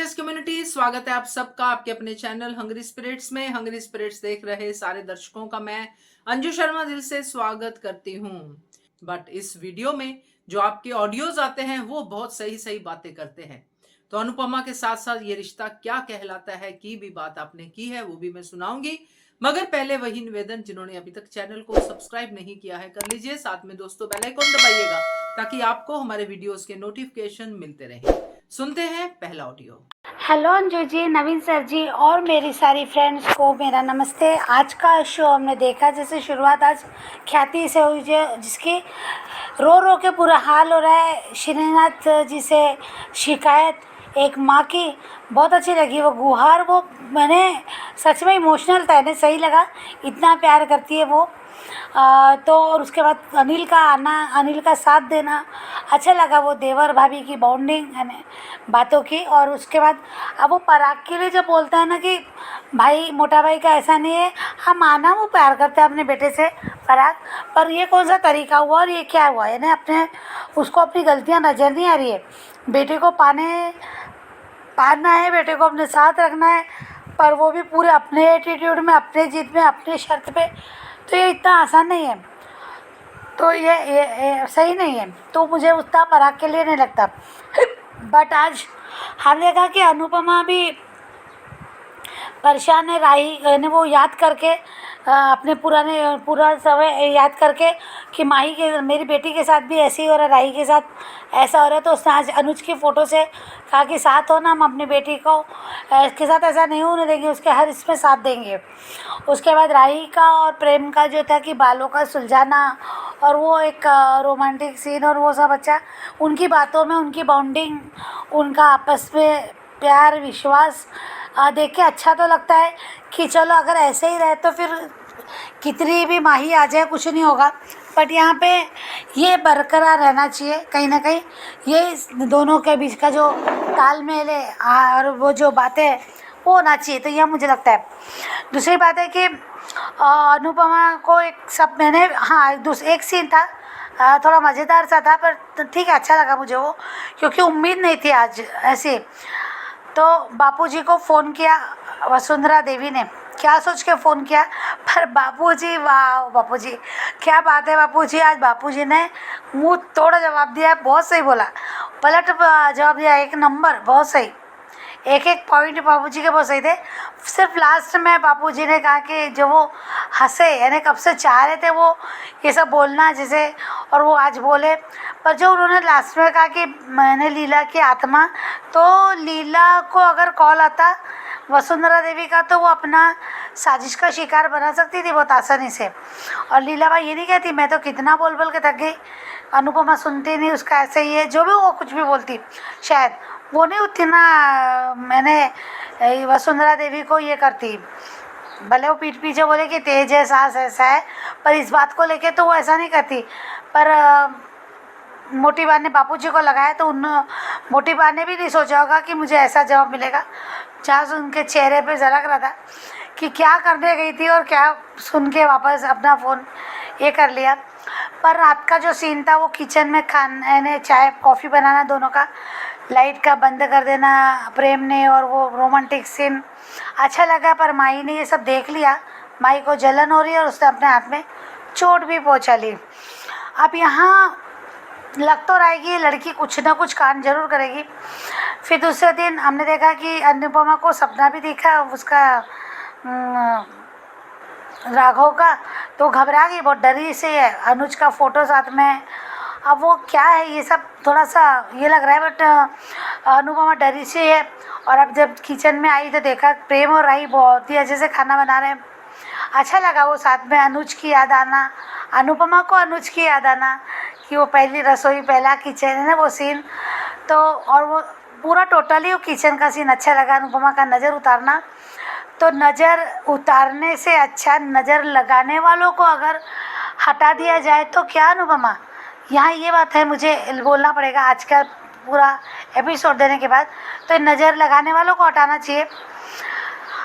Gorgeous community, स्वागत है आप सबका आपके अपने चैनल हंग्री स्पिरिट्स में। हंग्री स्पिरिट्स देख रहे सारे दर्शकों का मैं अंजू शर्मा दिल से स्वागत करती हूँ। बट इस वीडियो में जो आपके ऑडियोज आते हैं वो बहुत सही सही बातें करते हैं। तो अनुपमा के साथ साथ ये रिश्ता क्या कहलाता है की भी बात आपने की है, वो भी मैं सुनाऊंगी। मगर पहले वही निवेदन, जिन्होंने अभी तक चैनल को सब्सक्राइब नहीं किया है कर लीजिए, साथ में दोस्तों बेल आइकन दबाइएगा ताकि आपको हमारे वीडियोस के नोटिफिकेशन मिलते रहें। सुनते हैं पहला audio. Hello Anju ji, Naveen sir जी और मेरी सारी फ्रेंड्स को मेरा नमस्ते। आज का शो हमने देखा, जैसे शुरुआत आज ख्याति से हुई जिसकी रो रो के पूरा हाल हो रहा है। श्रीनाथ जी से शिकायत एक माँ की बहुत अच्छी लगी, वो गुहार, वो मैंने सच में इमोशनल था, इन्हें सही लगा, इतना प्यार करती है वो। तो और उसके बाद अनिल का आना, अनिल का साथ देना अच्छा लगा, वो देवर भाभी की बॉन्डिंग यानी बातों की। और उसके बाद अब वो पराग के लिए जब बोलता है ना कि भाई मोटा भाई का ऐसा नहीं है, हाँ माना वो प्यार करता है अपने बेटे से पराग, पर ये कौन सा तरीका हुआ और ये क्या हुआ, यानी अपने उसको अपनी गलतियाँ नज़र नहीं आ रही है। बेटे को पाना है, बेटे को अपने साथ रखना है, पर वो भी पूरे अपने एटीट्यूड में, अपने जिद में, अपने शर्त पे। तो ये इतना आसान नहीं है, तो ये सही नहीं है, तो मुझे उतना पराग के लिए नहीं लगता। बट आज हमने देखा कि अनुपमा भी परेशान है, राही ने वो याद करके अपने पूरा समय याद करके कि माही के, मेरी बेटी के साथ भी ऐसे ही हो रहा है, राही के साथ ऐसा हो रहा है। तो उसने आज अनुज की फ़ोटो से कहा कि साथ हो ना, हम अपनी बेटी को के साथ ऐसा नहीं होने देंगे, उसके हर इसमें साथ देंगे। उसके बाद राही का और प्रेम का जो था कि बालों का सुलझाना और वो एक रोमांटिक सीन और वो सब अच्छा, उनकी बातों में उनकी बॉन्डिंग, उनका आपस में प्यार विश्वास देख के अच्छा तो लगता है कि चलो अगर ऐसे ही रहे तो फिर कितनी भी माही आ जाए कुछ नहीं होगा। बट यहाँ पे ये बरकरार रहना चाहिए कहीं ना कहीं, ये इस दोनों के बीच का जो तालमेल है और वो जो बातें वो होना चाहिए, तो यह मुझे लगता है। दूसरी बात है कि अनुपमा को एक सब मैंने, हाँ एक सीन था थोड़ा मज़ेदार सा था, पर ठीक है, अच्छा लगा मुझे वो, क्योंकि उम्मीद नहीं थी आज ऐसे। तो बापूजी को फ़ोन किया वसुंधरा देवी ने, क्या सोच के फ़ोन किया, पर बापूजी, वाह बापूजी, क्या बात है बापूजी, आज बापूजी ने मुंह तोड़ जवाब दिया, बहुत सही बोला, पलट जवाब दिया, एक नंबर, बहुत सही, एक एक पॉइंट बापूजी के बहुत सही थे। सिर्फ लास्ट में बापूजी ने कहा कि जो वो हंसे, यानी कब से चाह रहे थे वो ये सब बोलना जैसे, और वो आज बोले। पर जो उन्होंने लास्ट में कहा कि मैंने लीला की आत्मा, तो लीला को अगर कॉल आता वसुंधरा देवी का, तो वो अपना साजिश का शिकार बना सकती थी बहुत आसानी से। और लीला भाई ये नहीं कहती मैं तो कितना बोल बोल के थक गई, अनुपमा सुनती नहीं, उसका ऐसे ही है, जो भी वो कुछ भी बोलती, शायद वो नहीं उतना मैंने वसुंधरा देवी को ये करती, भले वो पीठ पीछे बोले कि तेज है, सास ऐसा है, पर इस बात को लेके तो वो ऐसा नहीं करती। पर मोटी बहन ने बापूजी को लगाया, तो उन मोटी बहन ने भी नहीं सोचा होगा कि मुझे ऐसा जवाब मिलेगा, जहाँ से उनके चेहरे पे झलक रहा था कि क्या करने गई थी और क्या सुन के वापस अपना फ़ोन ये कर लिया। पर रात का जो सीन था वो किचन में खाने, चाय कॉफ़ी बनाना, दोनों का लाइट का बंद कर देना प्रेम ने, और वो रोमांटिक सीन अच्छा लगा। पर माही ने ये सब देख लिया, माही को जलन हो रही है और उसने अपने हाथ में चोट भी पहुंचा ली। अब यहाँ लग तो रहा है कि ये लड़की कुछ ना कुछ कांड जरूर करेगी। फिर दूसरे दिन हमने देखा कि अनुपमा को सपना भी दिखा उसका राघव का, तो घबरा गई, बहुत डरी से है, अनुज का फ़ोटो साथ में। अब वो क्या है ये सब थोड़ा सा ये लग रहा है, बट अनुपमा डरी सी है। और अब जब किचन में आई तो देखा प्रेम और राही बहुत ही अच्छे से खाना बना रहे हैं, अच्छा लगा वो साथ में अनुज की याद आना, अनुपमा को अनुज की याद आना कि वो पहली रसोई, पहला किचन है ना वो सीन। तो और वो पूरा टोटली वो किचन का सीन अच्छा लगा, अनुपमा का नज़र उतारना। तो नज़र उतारने से अच्छा नज़र लगाने वालों को अगर हटा दिया जाए तो क्या अनुपमा, यहाँ ये बात है मुझे बोलना पड़ेगा आज का पूरा एपिसोड देने के बाद, तो नज़र लगाने वालों को हटाना चाहिए।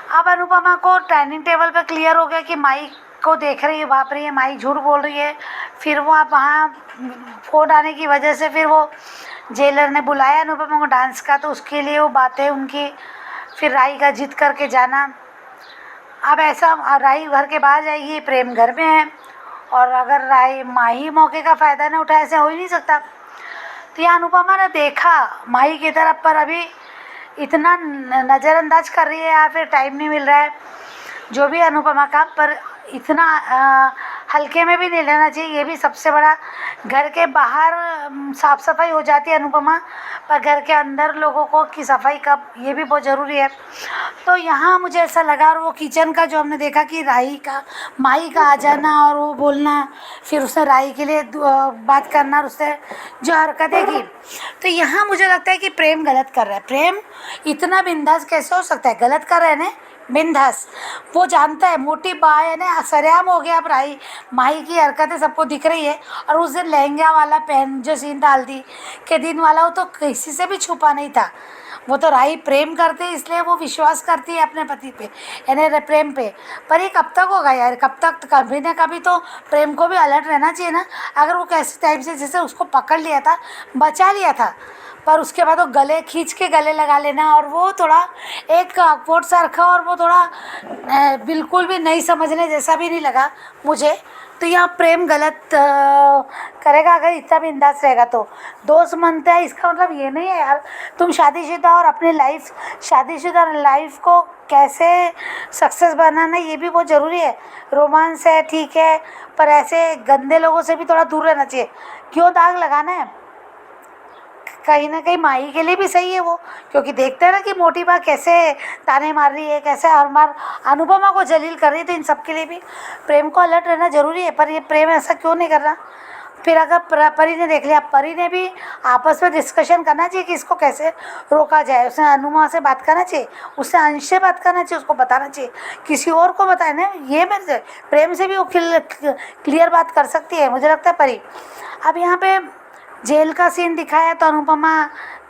अब अनुपमा को डाइनिंग टेबल पर क्लियर हो गया कि माई को देख रही है, भाप रही है, माई झूठ बोल रही है। फिर वो आप वहाँ फ़ोन आने की वजह से फिर वो जेलर ने बुलाया अनुपमा को डांस का, तो उसके लिए वो बातें उनकी, फिर राही का जिद करके जाना। अब ऐसा राही घर के बाहर जाएगी, प्रेम घर में है, और अगर राही माही मौके का फ़ायदा ना उठाए, ऐसा हो ही नहीं सकता। तो यहाँ अनुपमा ने देखा माही की तरफ, पर अभी इतना नज़रअंदाज कर रही है या फिर टाइम नहीं मिल रहा है, जो भी अनुपमा का, पर इतना हल्के में भी नहीं लेना चाहिए। ये भी सबसे बड़ा, घर के बाहर साफ़ सफाई हो जाती है अनुपमा, पर घर के अंदर लोगों को की सफाई कब, ये भी बहुत ज़रूरी है। तो यहाँ मुझे ऐसा लगा, और वो किचन का जो हमने देखा कि राही का माही का आ जाना और वो बोलना, फिर उसने राही के लिए बात करना और उससे जो हरकतें की, तो यहाँ मुझे लगता है कि प्रेम गलत कर रहा है। प्रेम इतना बिंदास कैसे हो सकता है, गलत कर रहा है ना, बिंदास। वो जानता है मोटी बात है ना, सरेआम हो गया। अब राही माही की हरकतें सबको दिख रही है, और उस दिन लहंगा वाला पहन जो सीन था हल्दी के दिन वाला, वो तो किसी से भी छुपा नहीं था। वो तो राही प्रेम करते हैं, इसलिए वो विश्वास करती है अपने पति पे, यानी प्रेम पे। पर ये कब तक होगा यार, कब तक, कभी ना कभी तो प्रेम को भी अलर्ट रहना चाहिए ना। अगर वो कैसे टाइप से, जैसे उसको पकड़ लिया था, बचा लिया था, पर उसके बाद वो गले खींच के गले लगा लेना, और वो थोड़ा एक अकवर्ड सा रखा, और वो थोड़ा बिल्कुल भी नहीं समझने जैसा भी नहीं लगा मुझे। तो यहाँ प्रेम गलत करेगा अगर इतना भी अंदाज रहेगा तो। दोस्त मनता है, इसका मतलब ये नहीं है यार तुम शादीशुदा और अपनी लाइफ, शादीशुदा लाइफ को कैसे सक्सेस बनाना, ये भी बहुत ज़रूरी है। रोमांस है ठीक है, पर ऐसे गंदे लोगों से भी थोड़ा दूर रहना चाहिए। क्यों दाग लगाना है, कहीं ना कहीं माही के लिए भी सही है वो, क्योंकि देखते हैं ना कि मोटी बा कैसे ताने मार रही है, कैसे हर बार अनुपमा को जलील कर रही है। तो इन सब के लिए भी प्रेम को अलर्ट रहना ज़रूरी है। पर ये प्रेम ऐसा क्यों नहीं कर रहा। फिर अगर परी ने देख लिया, परी ने भी आपस में डिस्कशन करना चाहिए कि इसको कैसे रोका जाए। उसने अनुमा से बात करना चाहिए, उससे अंश से बात करना चाहिए, उसको बताना चाहिए, किसी और को बताए ना। ये मेरे से प्रेम से भी वो क्लियर बात कर सकती है, मुझे लगता है परी। अब यहाँ पे जेल का सीन दिखाया तो अनुपमा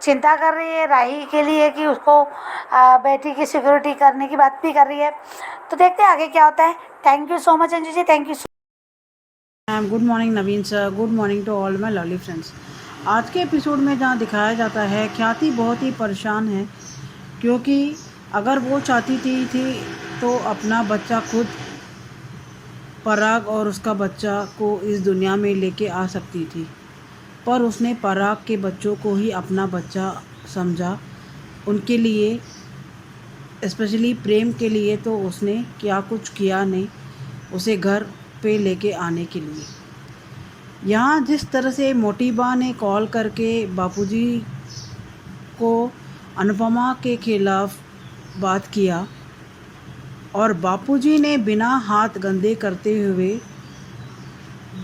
चिंता कर रही है राही के लिए कि उसको बेटी की सिक्योरिटी करने की बात भी कर रही है। तो देखते हैं आगे क्या होता है। Thank you so much Anju ji, thank you. Good morning Naveen sir, good morning to all my lovely friends. आज के एपिसोड में जहाँ दिखाया जाता है ख्याति बहुत ही परेशान है, क्योंकि अगर वो चाहती थी तो अपना बच्चा खुद पराग और उसका बच्चा को इस दुनिया में लेके आ सकती थी, पर उसने पराग के बच्चों को ही अपना बच्चा समझा। उनके लिए, स्पेशली प्रेम के लिए तो उसने क्या कुछ किया नहीं उसे घर पे लेके आने के लिए। यहाँ जिस तरह से मोटी बा ने कॉल करके बापूजी को अनुपमा के खिलाफ बात किया, और बापूजी ने बिना हाथ गंदे करते हुए,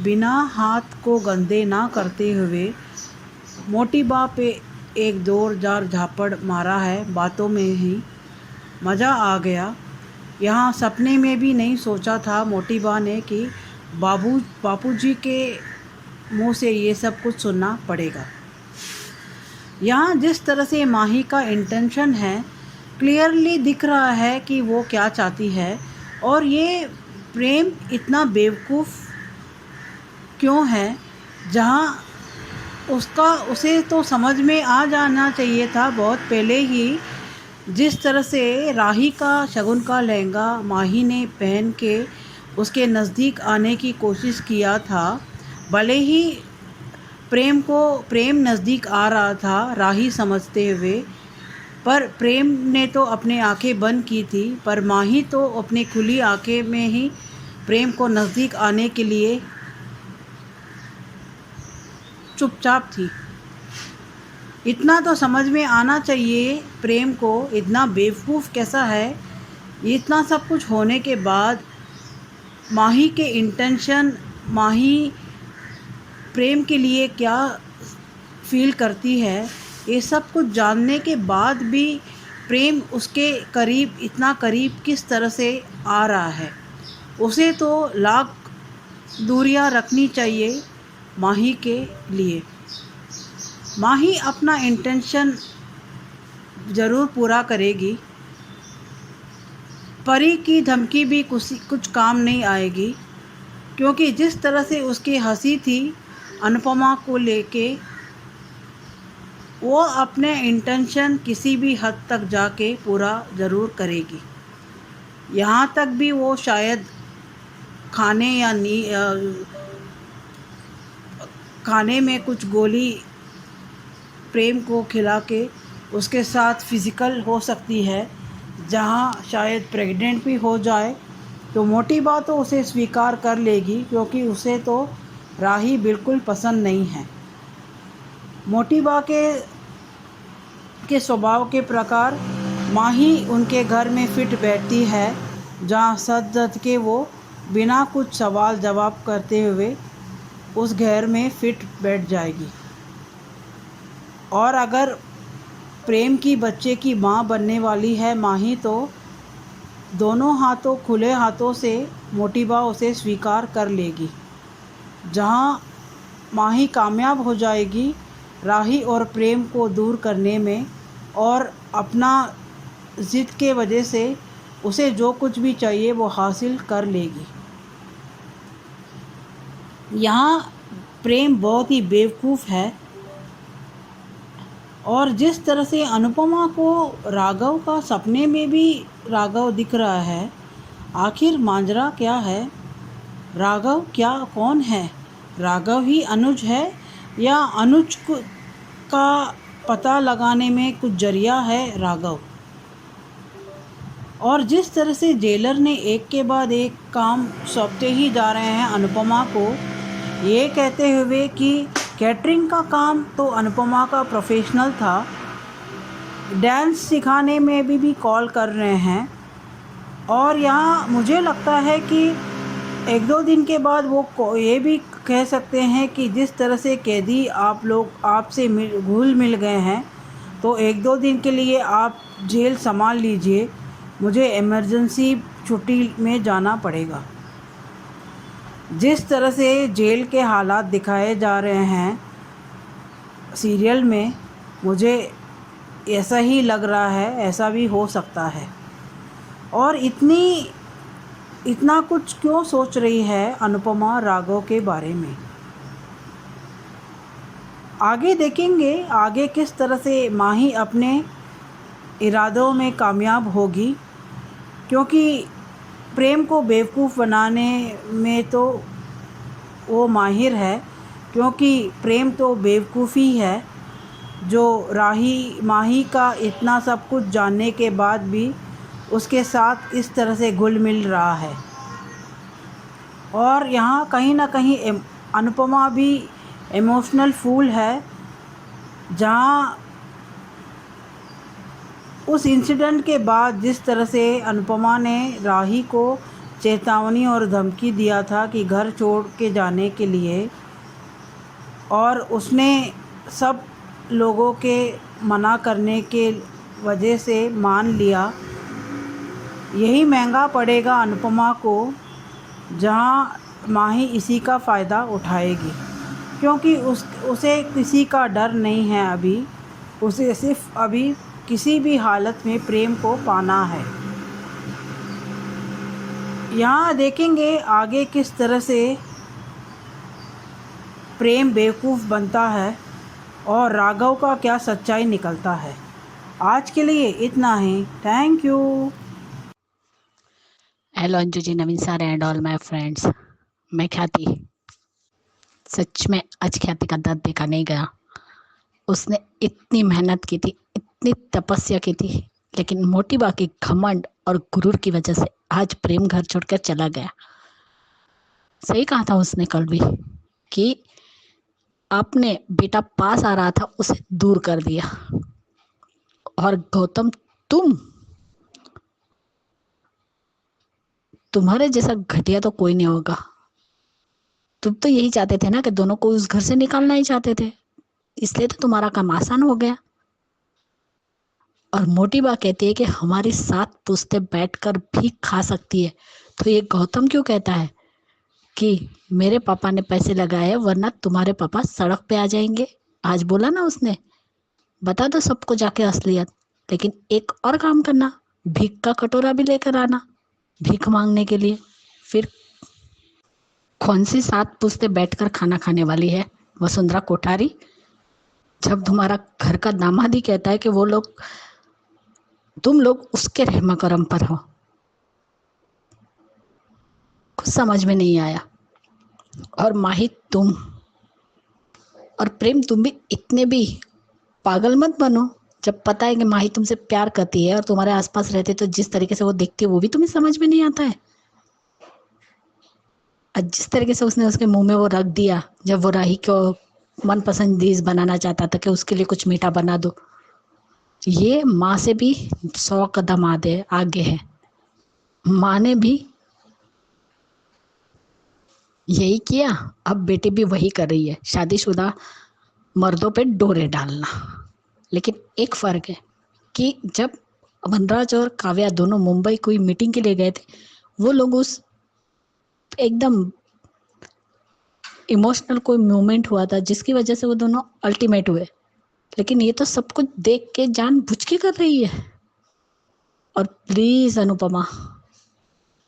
बिना हाथ को गंदे ना करते हुए मोटी बा पे एक जोरदार झापड़ मारा है। बातों में ही मज़ा आ गया। यहाँ सपने में भी नहीं सोचा था मोटी बा ने कि बापूजी के मुंह से ये सब कुछ सुनना पड़ेगा। यहाँ जिस तरह से माही का इंटेंशन है, क्लियरली दिख रहा है कि वो क्या चाहती है, और ये प्रेम इतना बेवकूफ़ क्यों है, जहाँ उसे तो समझ में आ जाना चाहिए था बहुत पहले ही। जिस तरह से राही का शगुन का लहंगा माही ने पहन के उसके नज़दीक आने की कोशिश किया था, भले ही प्रेम नज़दीक आ रहा था राही समझते हुए, पर प्रेम ने तो अपने आंखें बंद की थी, पर माही तो अपनी खुली आंखें में ही प्रेम को नज़दीक आने के लिए चुपचाप थी। इतना तो समझ में आना चाहिए प्रेम को, इतना बेवकूफ़ कैसा है। इतना सब कुछ होने के बाद माही के इंटेंशन, माही प्रेम के लिए क्या फील करती है, ये सब कुछ जानने के बाद भी प्रेम उसके करीब, इतना करीब किस तरह से आ रहा है। उसे तो लाख दूरियां रखनी चाहिए माही के लिए। माही अपना इंटेंशन ज़रूर पूरा करेगी। परी की धमकी भी कुछ काम नहीं आएगी, क्योंकि जिस तरह से उसकी हंसी थी अनुपमा को लेके, वो अपने इंटेंशन किसी भी हद तक जाके पूरा ज़रूर करेगी। यहाँ तक भी वो शायद खाने या खाने में कुछ गोली प्रेम को खिला के उसके साथ फिज़िकल हो सकती है, जहाँ शायद प्रेग्नेंट भी हो जाए। तो मोटी बात तो उसे स्वीकार कर लेगी, क्योंकि उसे तो राही बिल्कुल पसंद नहीं है। मोटी बा के स्वभाव के प्रकार माही उनके घर में फिट बैठती है, जहाँ सज के वो बिना कुछ सवाल जवाब करते हुए उस घर में फिट बैठ जाएगी। और अगर प्रेम की बच्चे की माँ बनने वाली है माही, तो दोनों हाथों खुले हाथों से मोटी बा उसे स्वीकार कर लेगी। जहाँ माही कामयाब हो जाएगी राही और प्रेम को दूर करने में, और अपना ज़िद के वजह से उसे जो कुछ भी चाहिए वो हासिल कर लेगी। यहाँ प्रेम बहुत ही बेवकूफ़ है, और जिस तरह से अनुपमा को राघव का सपने में भी राघव दिख रहा है, आखिर मांजरा क्या है? राघव क्या कौन है? राघव ही अनुज है, या अनुज का पता लगाने में कुछ जरिया है राघव? और जिस तरह से जेलर ने एक के बाद एक काम सौंपते ही जा रहे हैं अनुपमा को, ये कहते हुए कि कैटरिंग का काम तो अनुपमा का प्रोफेशनल था, डांस सिखाने में भी कॉल कर रहे हैं। और यहाँ मुझे लगता है कि एक दो दिन के बाद वो ये भी कह सकते हैं कि जिस तरह से कैदी आप लोग आपसे घुल मिल गए हैं, तो एक दो दिन के लिए आप जेल संभाल लीजिए, मुझे इमरजेंसी छुट्टी में जाना पड़ेगा। जिस तरह से जेल के हालात दिखाए जा रहे हैं सीरियल में, मुझे ऐसा ही लग रहा है, ऐसा भी हो सकता है। और इतना कुछ क्यों सोच रही है अनुपमा राघव के बारे में? आगे देखेंगे, आगे किस तरह से माही अपने इरादों में कामयाब होगी, क्योंकि प्रेम को बेवकूफ़ बनाने में तो वो माहिर है। क्योंकि प्रेम तो बेवकूफ़ी है, जो माही का इतना सब कुछ जानने के बाद भी उसके साथ इस तरह से घुल मिल रहा है। और यहाँ कहीं ना कहीं अनुपमा भी इमोशनल फूल है, जहाँ उस इंसिडेंट के बाद जिस तरह से अनुपमा ने राही को चेतावनी और धमकी दिया था कि घर छोड़ के जाने के लिए, और उसने सब लोगों के मना करने के वजह से मान लिया, यही महंगा पड़ेगा अनुपमा को, जहाँ माही इसी का फ़ायदा उठाएगी। क्योंकि उसे किसी का डर नहीं है अभी, उसे सिर्फ अभी किसी भी हालत में प्रेम को पाना है। यहाँ देखेंगे आगे किस तरह से प्रेम बेवकूफ़ बनता है और राघव का क्या सच्चाई निकलता है। आज के लिए इतना ही, thank you. Hello Anju ji, Naveen sir and all my friends. मैं ख्याति, सच में आज ख्याति का दर्द देखा नहीं गया। उसने इतनी मेहनत की थी, इतनी तपस्या की थी, लेकिन मोटी बा की घमंड और गुरूर की वजह से आज प्रेम घर छोड़कर चला गया। सही कहा था उसने कल भी कि आपने बेटा पास आ रहा था उसे दूर कर दिया, और गौतम तुम्हारे जैसा घटिया तो कोई नहीं होगा। तुम तो यही चाहते थे ना कि दोनों को उस घर से निकालना ही चाहते थे, इसलिए तो तुम्हारा काम आसान हो गया। और मोटी बा कहती है कि हमारी 7 पुश्ते बैठकर भी खा सकती है, तो ये गौतम क्यों कहता है कि मेरे पापा ने पैसे लगाए वरना तुम्हारे पापा सड़क पे आ जाएंगे। आज बोला ना उसने, बता दो सबको जाके असलियत, लेकिन एक और काम करना, भीख का कटोरा भी लेकर आना भीख मांगने के लिए। फिर कौन सी 7 पुश्ते बैठकर खाना खाने वाली है वसुंधरा कोठारी, जब तुम्हारा घर का दामाद ही कहता है कि वो लोग, तुम लोग उसके रहम करम पर हो। कुछ समझ में नहीं आया। और माही तुम और प्रेम, तुम भी इतने भी पागल मत बनो। जब पता है कि माही तुमसे प्यार करती है और तुम्हारे आसपास रहते, तो जिस तरीके से वो दिखती है वो भी तुम्हें समझ में नहीं आता है। और जिस तरीके से उसने उसके मुंह में वो रख दिया जब वो राही को मनपसंद डिश बनाना चाहता था कि उसके लिए कुछ मीठा बना दो, ये माँ से भी 100 कदम आगे है। माँ ने भी यही किया, अब बेटी भी वही कर रही है, शादीशुदा मर्दों पे डोरे डालना। लेकिन एक फर्क है कि जब वनराज और काव्या दोनों मुंबई कोई मीटिंग के लिए गए थे, वो लोग उस एकदम इमोशनल कोई मोमेंट हुआ था जिसकी वजह से वो दोनों अल्टीमेट हुए। लेकिन ये तो सब कुछ देख के जानबूझ के कर रही है। और प्लीज अनुपमा,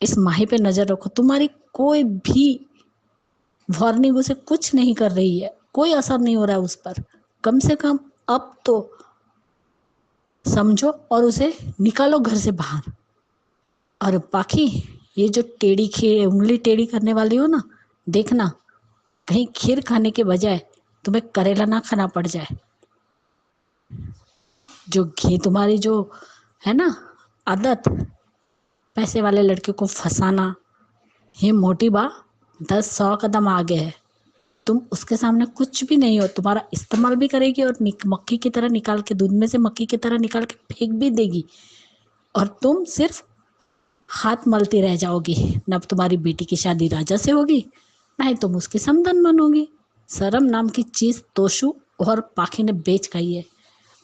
इस माही पे नजर रखो। तुम्हारी कोई भी वार्निंग उसे कुछ नहीं कर रही है, कोई असर नहीं हो रहा है उस पर। कम से कम अब तो समझो और उसे निकालो घर से बाहर। और बाकी ये जो उंगली टेढ़ी करने वाली हो ना, देखना कहीं खीर खाने के बजाय तुम्हें करेला ना खाना पड़ जाए। जो घी तुम्हारी जो है ना आदत, पैसे वाले लड़के को फंसाना, ये मोटी बा 10-100 कदम आगे है। तुम उसके सामने कुछ भी नहीं हो। तुम्हारा इस्तेमाल भी करेगी और मक्खी की तरह निकाल के, दूध में से मक्खी की तरह निकाल के फेंक भी देगी। और तुम सिर्फ हाथ मलती रह जाओगी। न तुम्हारी बेटी की शादी राजा से होगी, ना ही तुम उसकी समधन बनोगी। शर्म नाम की चीज तोशु और पाखी ने बेच खाई है।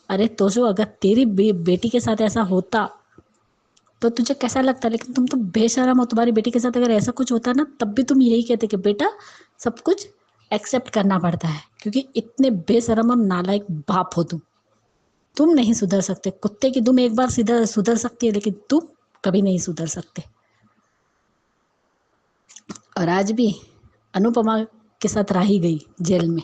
अरे तोशु, अगर तेरी बेटी के साथ ऐसा होता तो तुझे कैसा लगता? लेकिन तुम तो बेशरम हो। तुम्हारी बेटी के साथ अगर ऐसा कुछ होता ना, तब भी तुम यही कहते कि बेटा सब कुछ एक्सेप्ट करना पड़ता है, क्योंकि इतने बेशरम और नालायक बाप हो तुम नहीं सुधर सकते। कुत्ते की दुम एक बार सुधर सकती है, लेकिन तुम कभी नहीं सुधर सकते। और आज भी अनुपमा के साथ राही गई जेल में,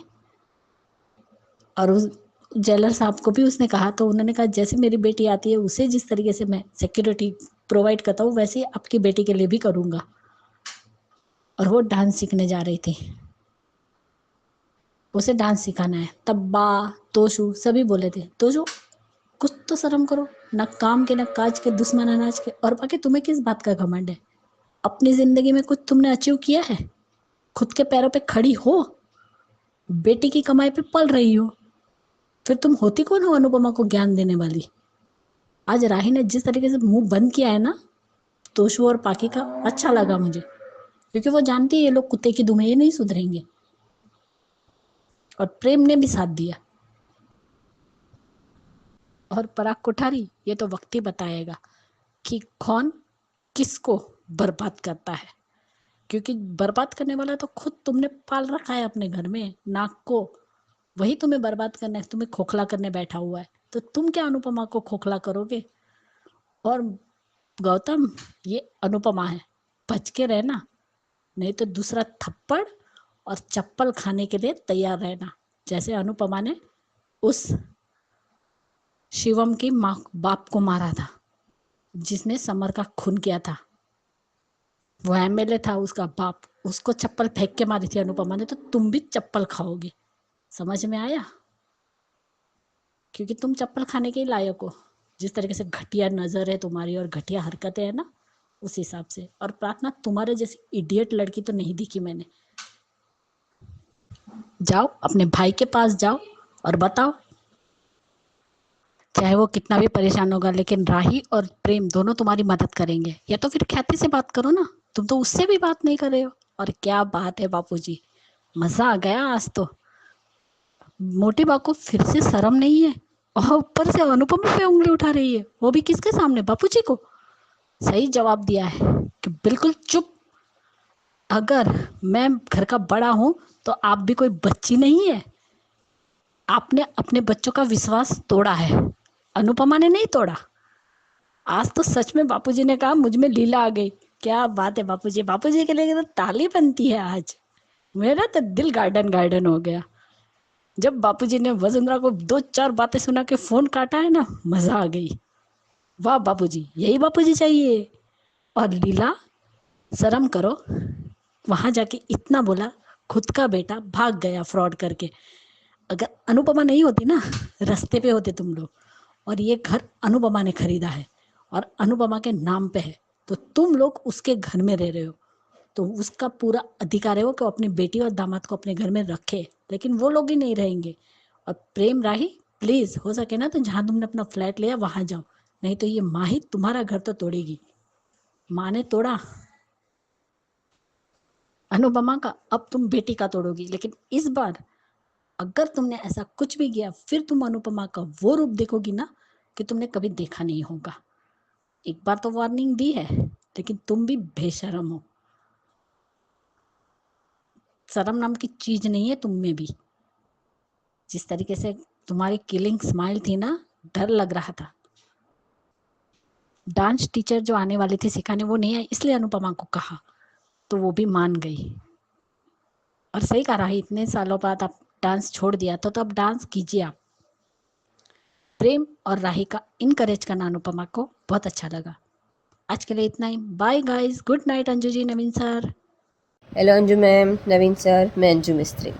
और उस जेलर साहब को भी उसने कहा, तो उन्होंने कहा जैसे मेरी बेटी आती है उसे जिस तरीके से मैं सिक्योरिटी प्रोवाइड करता हूँ, वैसे ही आपकी बेटी के लिए भी करूँगा। और वो डांस सीखने जा रही थी, उसे डांस सिखाना है। तब्बा तोशु सभी बोले थे, तोशु कुछ तो शर्म करो, ना काम के ना काज के, दुश्मन अनाज के। और बाकी तुम्हें किस बात का घमंड है? अपनी जिंदगी में कुछ तुमने अचीव किया है? खुद के पैरों पे खड़ी हो, बेटी की कमाई पे पल रही हो, फिर तुम होती कौन हो अनुपमा को ज्ञान देने वाली? आज राही ने जिस तरीके से मुंह बंद किया है ना तोशु और पाकी का, अच्छा लगा मुझे, क्योंकि वो जानती है ये लोग कुत्ते की दुम है, ये नहीं सुधरेंगे। और प्रेम ने भी साथ दिया। और पराग कोठारी, ये तो वक्त ही बताएगा कि कौन किसको बर्बाद करता है, क्योंकि बर्बाद करने वाला तो खुद तुमने पाल रखा है अपने घर में, नाक को। वही तुम्हें बर्बाद करना है, तुम्हें खोखला करने बैठा हुआ है। तो तुम क्या अनुपमा को खोखला करोगे? और गौतम, ये अनुपमा है, बच के रहना, नहीं तो दूसरा थप्पड़ और चप्पल खाने के लिए तैयार रहना, जैसे अनुपमा ने उस शिवम की माँ बाप को मारा था, जिसने समर का खून किया था। वो एमएलए था, उसका बाप, उसको चप्पल फेंक के मारी थी अनुपमा ने। तो तुम भी चप्पल खाओगे। समझ में आया? क्योंकि तुम चप्पल खाने के ही लायक हो, जिस तरीके से घटिया नजर है तुम्हारी और घटिया हरकतें है ना, उस हिसाब से। और प्रार्थना, तुम्हारे जैसी इडियट लड़की तो नहीं दिखी मैंने। जाओ अपने भाई के पास जाओ और बताओ, चाहे वो कितना भी परेशान होगा, लेकिन राही और प्रेम दोनों तुम्हारी मदद करेंगे। या तो फिर ख्याति से बात करो ना, तुम तो उससे भी बात नहीं कर रहे हो। और क्या बात है बापूजी, मजा आ गया आज तो। मोटी बात को फिर से शर्म नहीं है, और ऊपर से अनुपमा पे उंगली उठा रही है, वो भी किसके सामने? बापूजी को। सही जवाब दिया है कि बिल्कुल चुप। अगर मैं घर का बड़ा हूं तो आप भी कोई बच्ची नहीं है। आपने अपने बच्चों का विश्वास तोड़ा है, अनुपमा ने नहीं तोड़ा। आज तो सच में बापूजी ने कहा मुझ में लीला आ गई। क्या बात है बापूजी, बापूजी के लिए तो ताली बनती है आज। मेरा तो दिल गार्डन गार्डन हो गया। जब बापूजी ने वसुंधरा को 2-4 बातें सुना के फोन काटा है ना, मजा आ गई। वाह बापूजी, यही बापूजी चाहिए। और लीला, शर्म करो, वहां जाके इतना बोला, खुद का बेटा भाग गया फ्रॉड करके। अगर अनुपमा नहीं होती ना, रास्ते पे होते तुम लोग। और ये घर अनुपमा ने खरीदा है और अनुपमा के नाम पे है, तो तुम लोग उसके घर में रह रहे हो, तो उसका पूरा अधिकार है वो कि वो अपनी बेटी और दामाद को अपने घर में रखे, लेकिन वो लोग ही नहीं रहेंगे। और प्रेम राही, प्लीज हो सके ना तो जहां तुमने अपना फ्लैट लिया वहां जाओ, नहीं तो ये माँ ही तुम्हारा घर तो तोड़ेगी। माँ ने तोड़ा अनुपमा का, अब तुम बेटी का तोड़ोगी। लेकिन इस बार अगर तुमने ऐसा कुछ भी किया, फिर तुम अनुपमा का वो रूप देखोगी ना कि तुमने कभी देखा नहीं होगा। एक बार तो वार्निंग दी है, लेकिन तुम भी बेशरम हो। शर्म नाम की चीज नहीं है तुम में भी। जिस तरीके से तुम्हारी किलिंग स्माइल थी ना, डर लग रहा था। डांस टीचर जो आने वाली थी सिखाने, वो नहीं आई, इसलिए अनुपमा को कहा, तो वो भी मान गई। और सही कहा रही, इतने सालों बाद आप डांस छोड़ दिया तो अब डांस कीजिए आप। प्रेम और राही का इनकरेज करना अनुपमा को बहुत अच्छा लगा। आज के लिए इतना ही। Bye guys, good night Anju ji, Naveen sir. Hello Anju ma'am, Naveen sir, मैं अंजू मिस्त्री।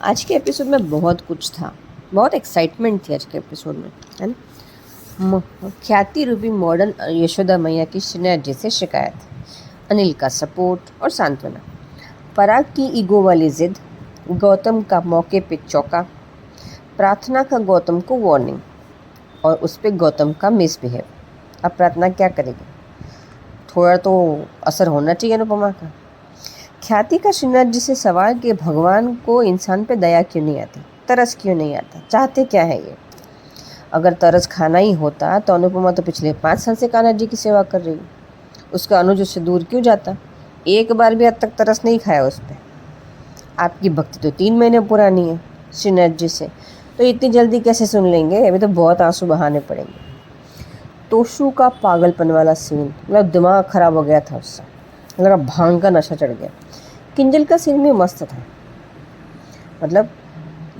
आज के एपिसोड में बहुत कुछ था, बहुत एक्साइटमेंट थी आज के एपिसोड में, है ना। ख्याति रूपी मॉडर्न यशोदा मैया की श्रीनाथ जी से शिकायत, अनिल का सपोर्ट और सांत्वना, पराग की ईगो वाली जिद, गौतम का मौके पे चौका, प्रार्थना का गौतम को वार्निंग और उस पर गौतम का मिसबिहेव। अब प्रार्थना क्या करेगी? थोड़ा तो असर होना चाहिए अनुपमा का। ख्याति का श्रीनाथ जी से सवाल कि भगवान को इंसान पे दया क्यों नहीं आती, तरस क्यों नहीं आता, चाहते क्या है ये? अगर तरस खाना ही होता तो अनुपमा तो पिछले 5 साल से कान्हा जी की सेवा कर रही, उसका अनुज उससे दूर क्यों जाता? एक बार भी आज तक तरस नहीं खाया उस पर। आपकी भक्ति तो 3 महीने पुरानी है श्रीनाथ जी से, तो इतनी जल्दी कैसे सुन लेंगे? अभी तो बहुत आंसू बहाने पड़ेंगे। तोशु का पागलपन वाला सीन, मतलब दिमाग खराब हो गया था उससे, लगा भांग का नशा चढ़ गया। किंजल का सीन भी मस्त था, मतलब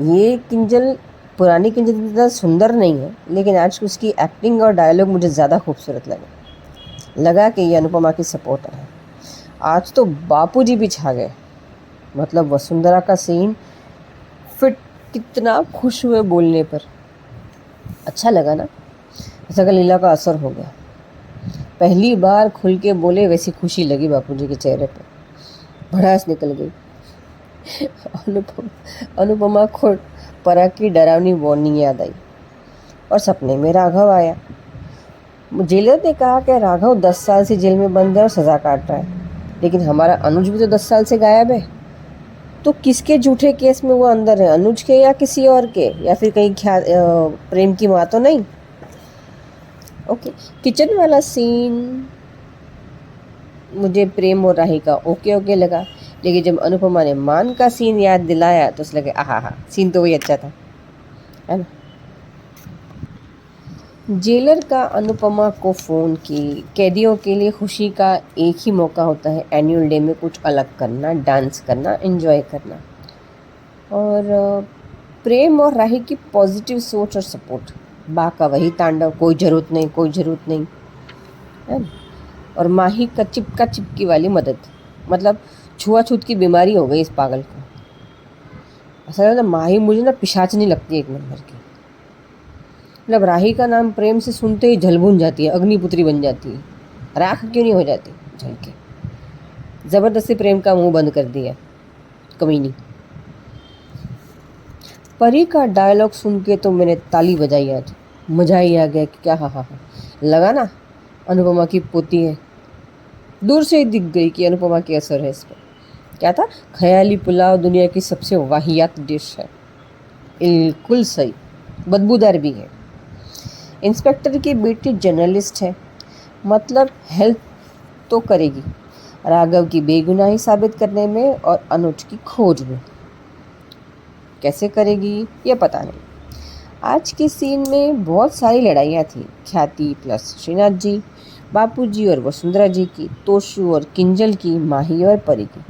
ये किंजल पुरानी किंजल इतना सुंदर नहीं है, लेकिन आज उसकी एक्टिंग और डायलॉग मुझे ज़्यादा खूबसूरत लगा कि ये अनुपमा की सपोर्टर है। आज तो बापूजी भी छा गए, मतलब वसुंधरा का सीन फिट, कितना खुश हुए बोलने पर, अच्छा लगा ना। ऐसा लीला का असर हो गया, पहली बार खुल के बोले वैसी खुशी लगी बापूजी के चेहरे पे, भड़ास निकल गई। अनुपमा को पराग की डरावनी वार्निंग याद आई और सपने में राघव आया। जेलर ने कहा कि राघव 10 साल से जेल में बंद है और सज़ा काट रहा है, लेकिन हमारा अनुज भी तो 10 साल से गायब है। तो किसके झूठे केस में वो अंदर है, अनुज के या किसी और के, या फिर कहीं प्रेम की माँ तो नहीं? ओके, किचन वाला सीन मुझे प्रेम और राही का ओके लगा, लेकिन जब अनुपमा ने मान का सीन याद दिलाया तो उसे लगे आहा, सीन तो वही अच्छा था, है ना। जेलर का अनुपमा को फ़ोन की, कैदियों के लिए खुशी का एक ही मौका होता है एनुअल डे में कुछ अलग करना, डांस करना, एंजॉय करना। और प्रेम और राही की पॉजिटिव सोच और सपोर्ट, बा का वही तांडव, कोई ज़रूरत नहीं, है ना। और माही का चिपका चिपकी वाली मदद, मतलब छुआछूत की बीमारी हो गई इस पागल को। ऐसा ना, माही मुझे ना पिशाचनी लगती है एक नंबर की, मतलब राही का नाम प्रेम से सुनते ही झलबुन जाती है, अग्निपुत्री बन जाती है, राख क्यों नहीं हो जाती झल के। ज़बरदस्ती प्रेम का मुंह बंद कर दिया कमीनी। परी का डायलॉग सुन के तो मैंने ताली बजाई, आज मजा ही आ गया कि क्या हा लगा ना, अनुपमा की पोती है। दूर से ही दिख गई कि अनुपमा की असर है इस पर। क्या था? ख्याली पुलाव दुनिया की सबसे वाहियात डिश है, बिल्कुल सही, बदबूदार भी है। इंस्पेक्टर की बेटी जर्नलिस्ट है, मतलब हेल्प तो करेगी राघव की बेगुनाही साबित करने में और अनुज की खोज में। कैसे करेगी ये पता नहीं। आज के सीन में बहुत सारी लड़ाइयाँ थी, ख्याति प्लस श्रीनाथ जी, बापूजी और वसुंधरा जी की, तोशु और किंजल की, माही और परी की।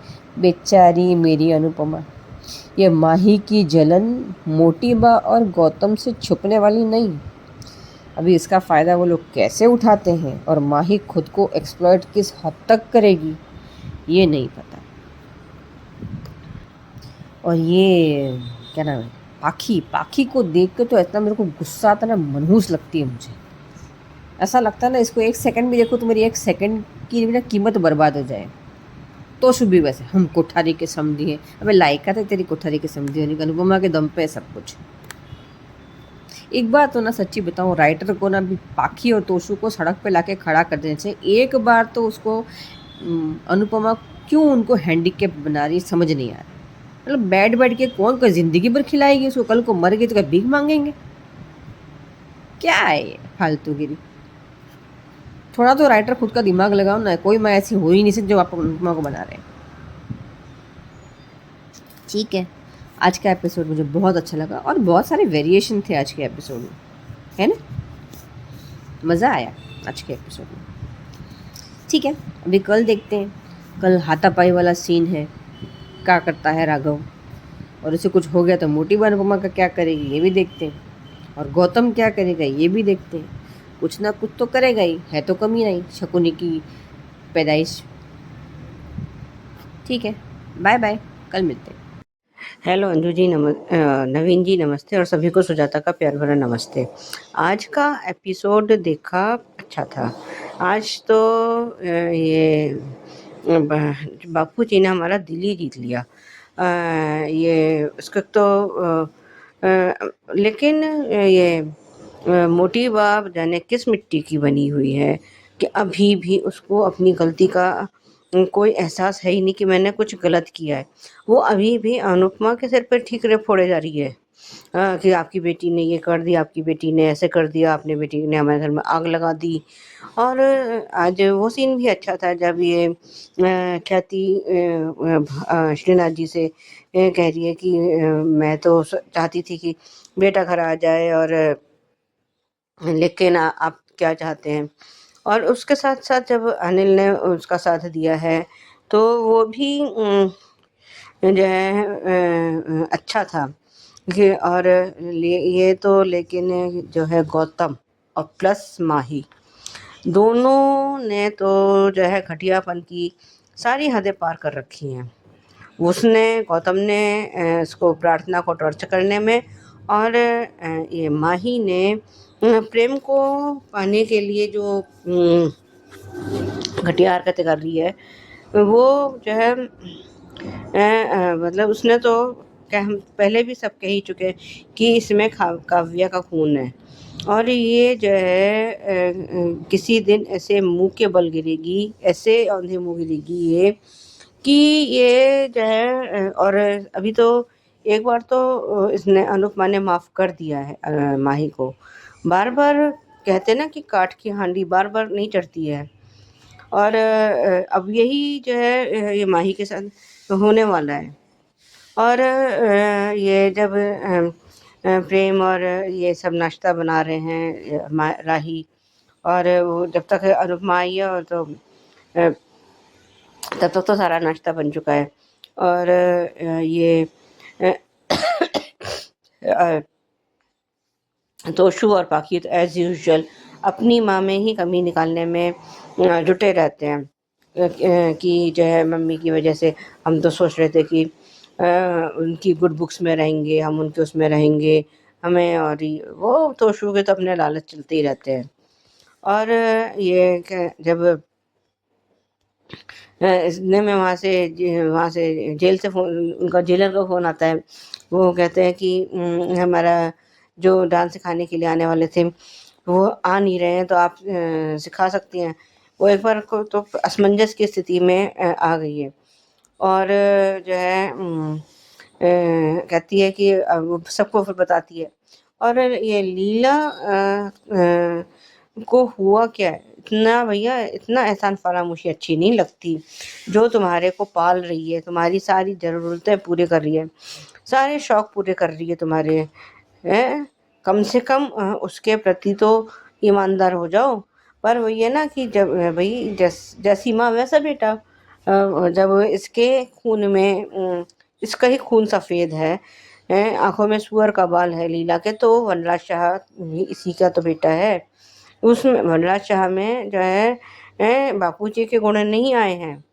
बेचारी मेरी अनुपमा, ये माही की जलन मोटी बा और गौतम से छुपने वाली नहीं। अभी इसका फ़ायदा वो लोग कैसे उठाते हैं और माही खुद को एक्सप्लॉइट किस हद तक करेगी ये नहीं पता। और ये क्या नाम है, पाखी, पाखी को देख के तो इतना मेरे को गुस्सा आता ना, मनहूस लगती है मुझे। ऐसा लगता है ना इसको एक सेकंड भी देखो तो मेरी एक सेकंड की भी ना कीमत बर्बाद हो जाए। तो शुभ भी वैसे हम कोठारी के समझी हैं। अबे लायका तो तेरी कोठारी के समझी होने का, अनुपमा के दम पे है सब कुछ। एक बात तो ना सच्ची बताऊं, राइटर को ना भी पाखी और तोशु को सड़क पे लाके खड़ा कर देना चाहिए। एक बार तो उसको अनुपमा क्यों उनको हैंडीकेप बना रही समझ नहीं आ रहा। मतलब बैठ बैठ के कौन कोई ज़िंदगी भर खिलाएगी उसको, कल को मर गई तो क्या भीख मांगेंगे? क्या है ये फालतूगिरी। थोड़ा तो राइटर खुद का दिमाग लगाओ ना। कोई मैं ऐसी हो ही नहीं सकती जो आप अनुपमा को बना रहे हैं। ठीक है, आज का एपिसोड मुझे बहुत अच्छा लगा और बहुत सारे वेरिएशन थे आज के एपिसोड में, है ना? मज़ा आया आज के एपिसोड में। ठीक है, अभी कल देखते हैं। कल हाथापाई वाला सीन है, क्या करता है राघव, और उसे कुछ हो गया तो मोटी अनुपमा का क्या करेगी ये भी देखते हैं, और गौतम क्या करेगा ये भी देखते हैं। कुछ ना कुछ तो करेगा ही, है तो कमी नहीं शकुनी की पैदाइश। ठीक है, बाय बाय, कल मिलते हैं। हेलो अंजू जी, नवीन जी नमस्ते, और सभी को सुजाता का प्यार भरा नमस्ते। आज का एपिसोड देखा, अच्छा था। आज तो ये बापू जी ने हमारा दिल ही जीत लिया। ये उसका तो लेकिन ये मोटी बाप जाने किस मिट्टी की बनी हुई है कि अभी भी उसको अपनी गलती का कोई एहसास है ही नहीं कि मैंने कुछ गलत किया है। वो अभी भी अनुपमा के सिर पर ठीकरे फोड़े जा रही है। कि आपकी बेटी ने ये कर दिया, आपकी बेटी ने ऐसे कर दिया, आपने बेटी ने हमारे घर में आग लगा दी। और आज वो सीन भी अच्छा था जब ये ख्याति श्रीनाथ जी से कह रही है कि मैं तो चाहती थी कि बेटा घर आ जाए, और लेकिन आप क्या चाहते हैं। और उसके साथ साथ जब अनिल ने उसका साथ दिया है तो वो भी जो है अच्छा था। और ये तो लेकिन जो है गौतम और प्लस माही दोनों ने तो जो है घटियापन की सारी हदें पार कर रखी हैं। उसने गौतम ने इसको प्रार्थना को टॉर्चर करने में, और ये माही ने प्रेम को पाने के लिए जो घटिया हरकतें कर रही है वो जो है मतलब उसने तो क्या, हम पहले भी सब कह ही चुके हैं कि इसमें काव्या का खून है। और ये जो है किसी दिन ऐसे मुंह के बल गिरेगी, ऐसे औंधे मुंह गिरेगी ये कि ये जो है और अभी तो एक बार तो इसने अनुपमा ने माफ़ कर दिया है माही को। बार बार कहते हैं ना कि काठ की हांडी बार बार नहीं चढ़ती है। और अब यही जो है ये माही के साथ होने वाला है। और ये जब प्रेम और ये सब नाश्ता बना रहे हैं राही, और वो जब तक अनुपमा आई है और तो तब तक तो सारा नाश्ता बन चुका है। और ये तोशु और पाखी तो एज़ यूजुअल अपनी माँ में ही कमी निकालने में जुटे रहते हैं कि जो है मम्मी की वजह से हम तो सोच रहे थे कि उनकी गुड बुक्स में रहेंगे, हम उनके उसमें रहेंगे हमें, और वो तोशु के तो अपने लालच चलते ही रहते हैं। और ये जब इतने में वहाँ से जेल से फ़ोन, उनका जेलर का फ़ोन आता है। वो कहते हैं कि हमारा जो डांस सिखाने के लिए आने वाले थे वो आ नहीं रहे हैं, तो आप सिखा सकती हैं। वो एक बार को तो असमंजस की स्थिति में आ गई है। और जो है कहती है कि वो सबको फिर बताती है। और ये लीला को हुआ क्या है, इतना भैया इतना एहसान फरामोशी अच्छी नहीं लगती। जो तुम्हारे को पाल रही है, तुम्हारी सारी ज़रूरतें पूरी कर रही है, सारे शौक़ पूरे कर रही है तुम्हारे, हैं, कम से कम उसके प्रति तो ईमानदार हो जाओ। पर वही है ना कि जब भाई जैसी माँ वैसा बेटा। जब इसके खून में इसका ही खून सफ़ेद है। आँखों में सूअर का बाल है लीला के, तो वनराज शाह भी इसी का तो बेटा है। उसमें वनराज शाह में जो है बापूजी के गुण नहीं आए हैं,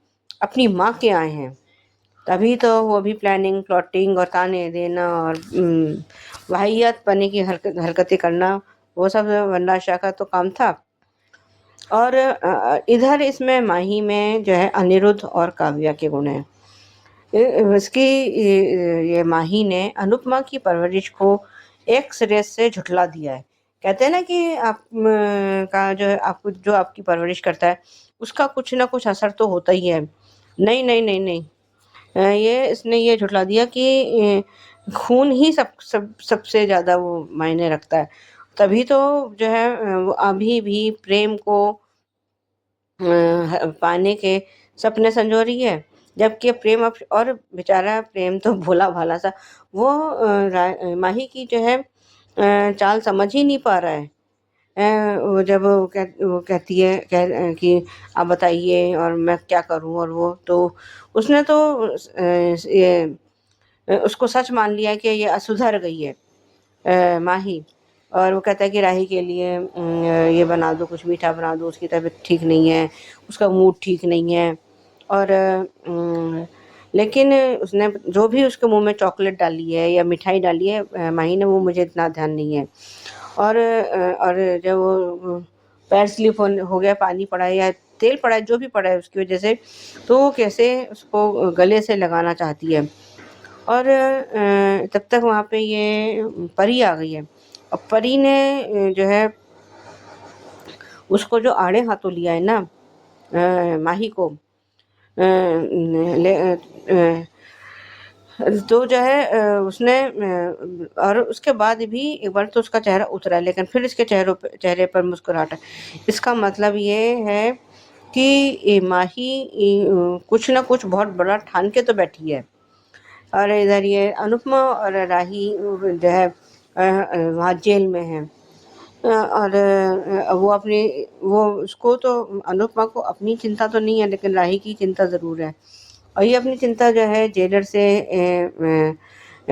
अपनी माँ के आए हैं। तभी तो वो भी प्लानिंग, प्लॉटिंग और ताने देना और वाहियात पने की हरकतें करना, वो सब वनराज शाह का तो काम था। और इधर इसमें माही में जो है अनिरुद्ध और काव्या के गुण हैं। इसकी ये माही ने अनुपमा की परवरिश को एक सिरे से झुठला दिया है। कहते हैं ना कि आप का जो है आपको जो आपकी परवरिश करता है उसका कुछ ना कुछ असर तो होता ही है। नहीं नहीं नहीं नहीं, ये इसने ये झुठला दिया कि खून ही सबसे ज़्यादा वो मायने रखता है। तभी तो जो है वो अभी भी प्रेम को पाने के सपने संजो रही है, जबकि प्रेम अब और बेचारा प्रेम तो भोला भाला सा वो माही की जो है चाल समझ ही नहीं पा रहा है। वो जब वो कहती है कि आप बताइए और मैं क्या करूं, और वो तो उसने तो ये उसको सच मान लिया कि ये सुधर गई है माही। और वो कहता है कि राही के लिए ये बना दो, कुछ मीठा बना दो, उसकी तबीयत ठीक नहीं है, उसका मूड ठीक नहीं है। और लेकिन उसने जो भी उसके मुंह में चॉकलेट डाली है या मिठाई डाली है माही ने, वो मुझे इतना ध्यान नहीं है। और जब वो पैर स्लिप हो गया, पानी पड़ा है या तेल पड़ा है, जो भी पड़ा है उसकी वजह से, तो वो कैसे उसको गले से लगाना चाहती है। और तब तक वहाँ पे ये परी आ गई है, और परी ने जो है उसको जो आड़े हाथों लिया है ना माही को, तो जो है उसने और उसके बाद भी एक बार तो उसका चेहरा उतरा, लेकिन फिर इसके चेहरे पर मुस्कुराहट है। इसका मतलब ये है कि माही कुछ ना कुछ बहुत बड़ा ठान के तो बैठी है। और इधर ये अनुपमा और राही जो है वहाँ जेल में है। और वो अपनी वो उसको तो अनुपमा को अपनी चिंता तो नहीं है, लेकिन राही की चिंता ज़रूर है। और ये अपनी चिंता जो है जेलर से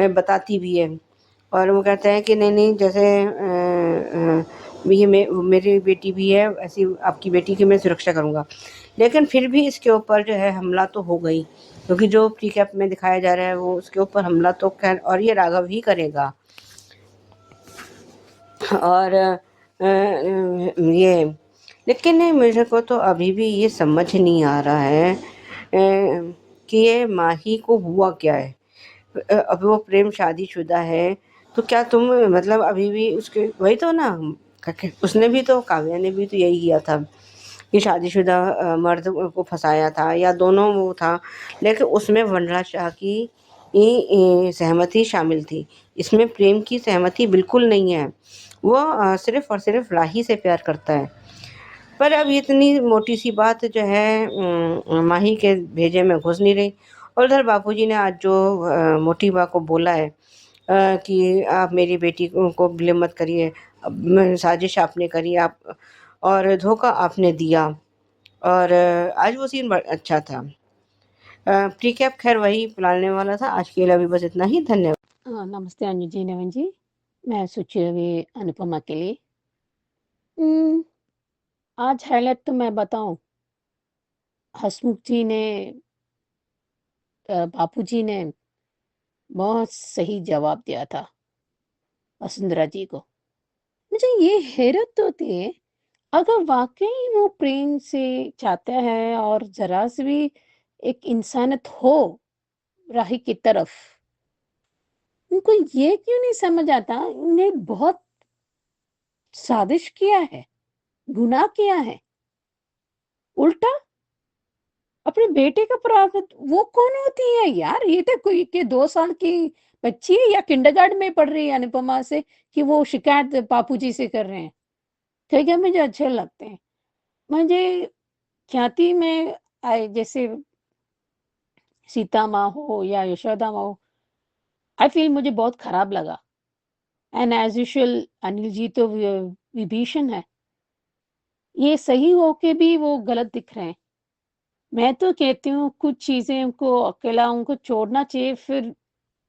बताती भी है। और वो कहता है कि नहीं नहीं, जैसे ये मेरी बेटी भी है, ऐसी आपकी बेटी की मैं सुरक्षा करूँगा। लेकिन फिर भी इसके ऊपर जो है हमला तो हो गई, क्योंकि जो प्रीकैप में दिखाया जा रहा है वो उसके ऊपर हमला तो खैर, और ये राघव ही करेगा। और ये लेकिन मेरे को तो अभी भी ये समझ नहीं आ रहा है कि ये माही को हुआ क्या है। अब वो प्रेम शादीशुदा है, तो क्या तुम मतलब अभी भी उसके वही तो ना, उसने भी तो, काव्या ने भी तो यही किया था कि शादीशुदा मर्द को फंसाया था, या दोनों वो था, लेकिन उसमें वनराज शाह की सहमति शामिल थी। इसमें प्रेम की सहमति बिल्कुल नहीं है। वो सिर्फ और सिर्फ राही से प्यार करता है। पर अब इतनी मोटी सी बात जो है माही के भेजे में घुस नहीं रही। और उधर बापूजी ने आज जो मोटी बा को बोला है कि आप मेरी बेटी को ब्लेम मत करिए, साजिश आपने करी, आप और धोखा आपने दिया। और आज वो सीन बड़ा अच्छा था। प्रीकैप खैर वही प्लानने वाला था। आज के लिए अभी बस इतना ही। धन्यवाद। नमस्ते अंजू जी, नवीन जी। मैं सोची रही अनुपमा के लिए उम, आज हाइलाइट तो मैं बताऊँ, हसमुख जी ने बापूजी ने बहुत सही जवाब दिया था वसुंधरा जी को। मुझे ये हैरत होती है, अगर वाक़ई वो प्रेम से चाहता है और ज़रा से भी एक इंसानियत हो राही की तरफ, उनको ये क्यों नहीं समझ आता, उन्हें बहुत साजिश किया है, गुनाह किया है। उल्टा अपने बेटे का प्रावधान, वो कौन होती है यार? ये तो कोई के 2 साल की बच्ची है या किंडरगार्टन में पढ़ रही है अनुपमा से कि वो शिकायत बापूजी से कर रहे हैं। ठीक है, मुझे अच्छे लगते हैं। मुझे ख्याति में जैसे सीता माँ हो या यशोदा माँ हो, आई फ़ील मुझे बहुत खराब लगा। And as usual Anil ji तो विभीषण है। ये सही हो के भी वो गलत दिख रहे हैं। मैं तो कहती हूँ कुछ चीज़ें उनको अकेला उनको छोड़ना चाहिए, फिर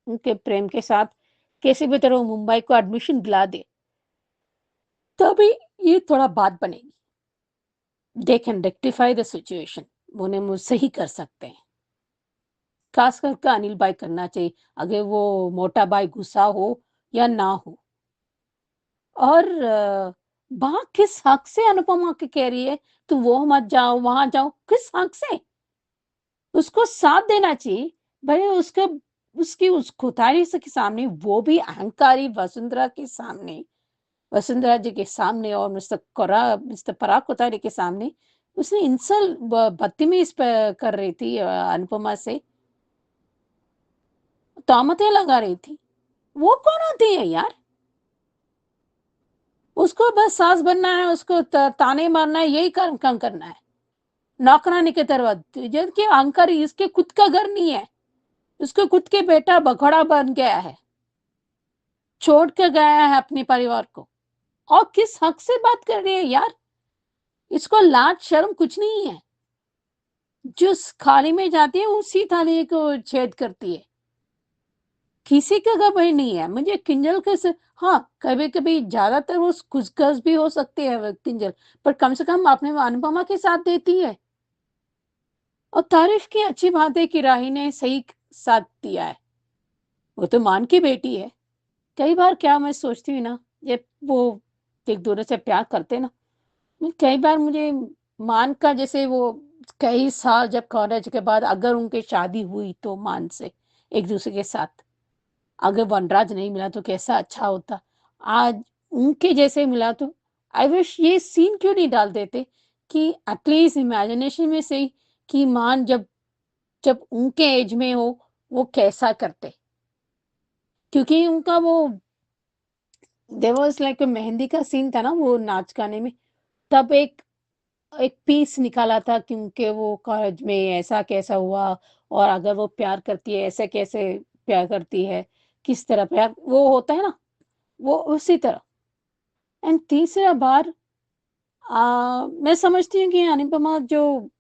उनके प्रेम के साथ कैसे भी तरह वो मुंबई को एडमिशन दिला दे, तभी ये थोड़ा बात बनेगी। They can rectify the situation, उन्हें वो सही कर सकते हैं। खास करके अनिल भाई करना चाहिए, अगर वो मोटा भाई गुस्सा हो या ना हो। और वहाँ किस हक से अनुपमा के कह रही है, तुम वो मत जाओ, वहाँ जाओ, किस हक से? उसको साथ देना चाहिए। भले उसका उसकी उस खुदाई से के सामने वो भी अहंकारी वसुंधरा के सामने, वसुंधरा जी के सामने और मिस्टर पराग कोठारी के सामने उसने इंसल्ट बदतमीज कर रही थी अनुपमा से, तोहमतें लगा रही थी। वो कौन होती है यार? उसको बस सास बनना है, उसको ताने मारना है, यही काम करना है नौकरानी के तरह। जबकि अहंकारी इसके खुद का घर नहीं है, उसके खुद के बेटा बघड़ा बन गया है, छोड़ के गया है अपने परिवार को। और किस हक से बात कर रही है यार? इसको लाज शर्म कुछ नहीं है। जिस थाली में जाती है उसी थाली को छेद करती है। किसी का गवाही नहीं है। मुझे किंजल के से हाँ, कभी-कभी ज्यादातर वो खुशगस भी हो सकती है वो किंजल, पर कम से कम अपने अनुपमा के साथ देती है। और तारीफ की अच्छी बात है कि राही ने सही साथ दिया है। वो तो मान की बेटी है। कई बार क्या मैं सोचती हूँ ना, जब वो एक दूसरे से प्यार करते ना, कई बार मुझे मान का जैसे वो कई साल जब कॉलेज के बाद अगर उनकी शादी हुई तो मान से एक दूसरे के साथ, अगर वनराज नहीं मिला तो कैसा अच्छा होता। आज उनके जैसे मिला तो आई विश ये सीन क्यों नहीं डाल देते कि एटलीस्ट इमेजिनेशन में से ही कि मान जब जब उनके एज में हो वो कैसा करते। क्योंकि उनका वो देयर वाज लाइक मेहंदी का सीन था ना वो नाच गाने में, तब एक एक पीस निकाला था कि उनके वो कॉलेज में ऐसा कैसा हुआ, और अगर वो प्यार करती है ऐसे कैसे प्यार करती है, किस तरह प्यार वो होता है ना, वो उसी तरह। एंड तीसरा बार मैं समझती हूँ कि अनुपमा जो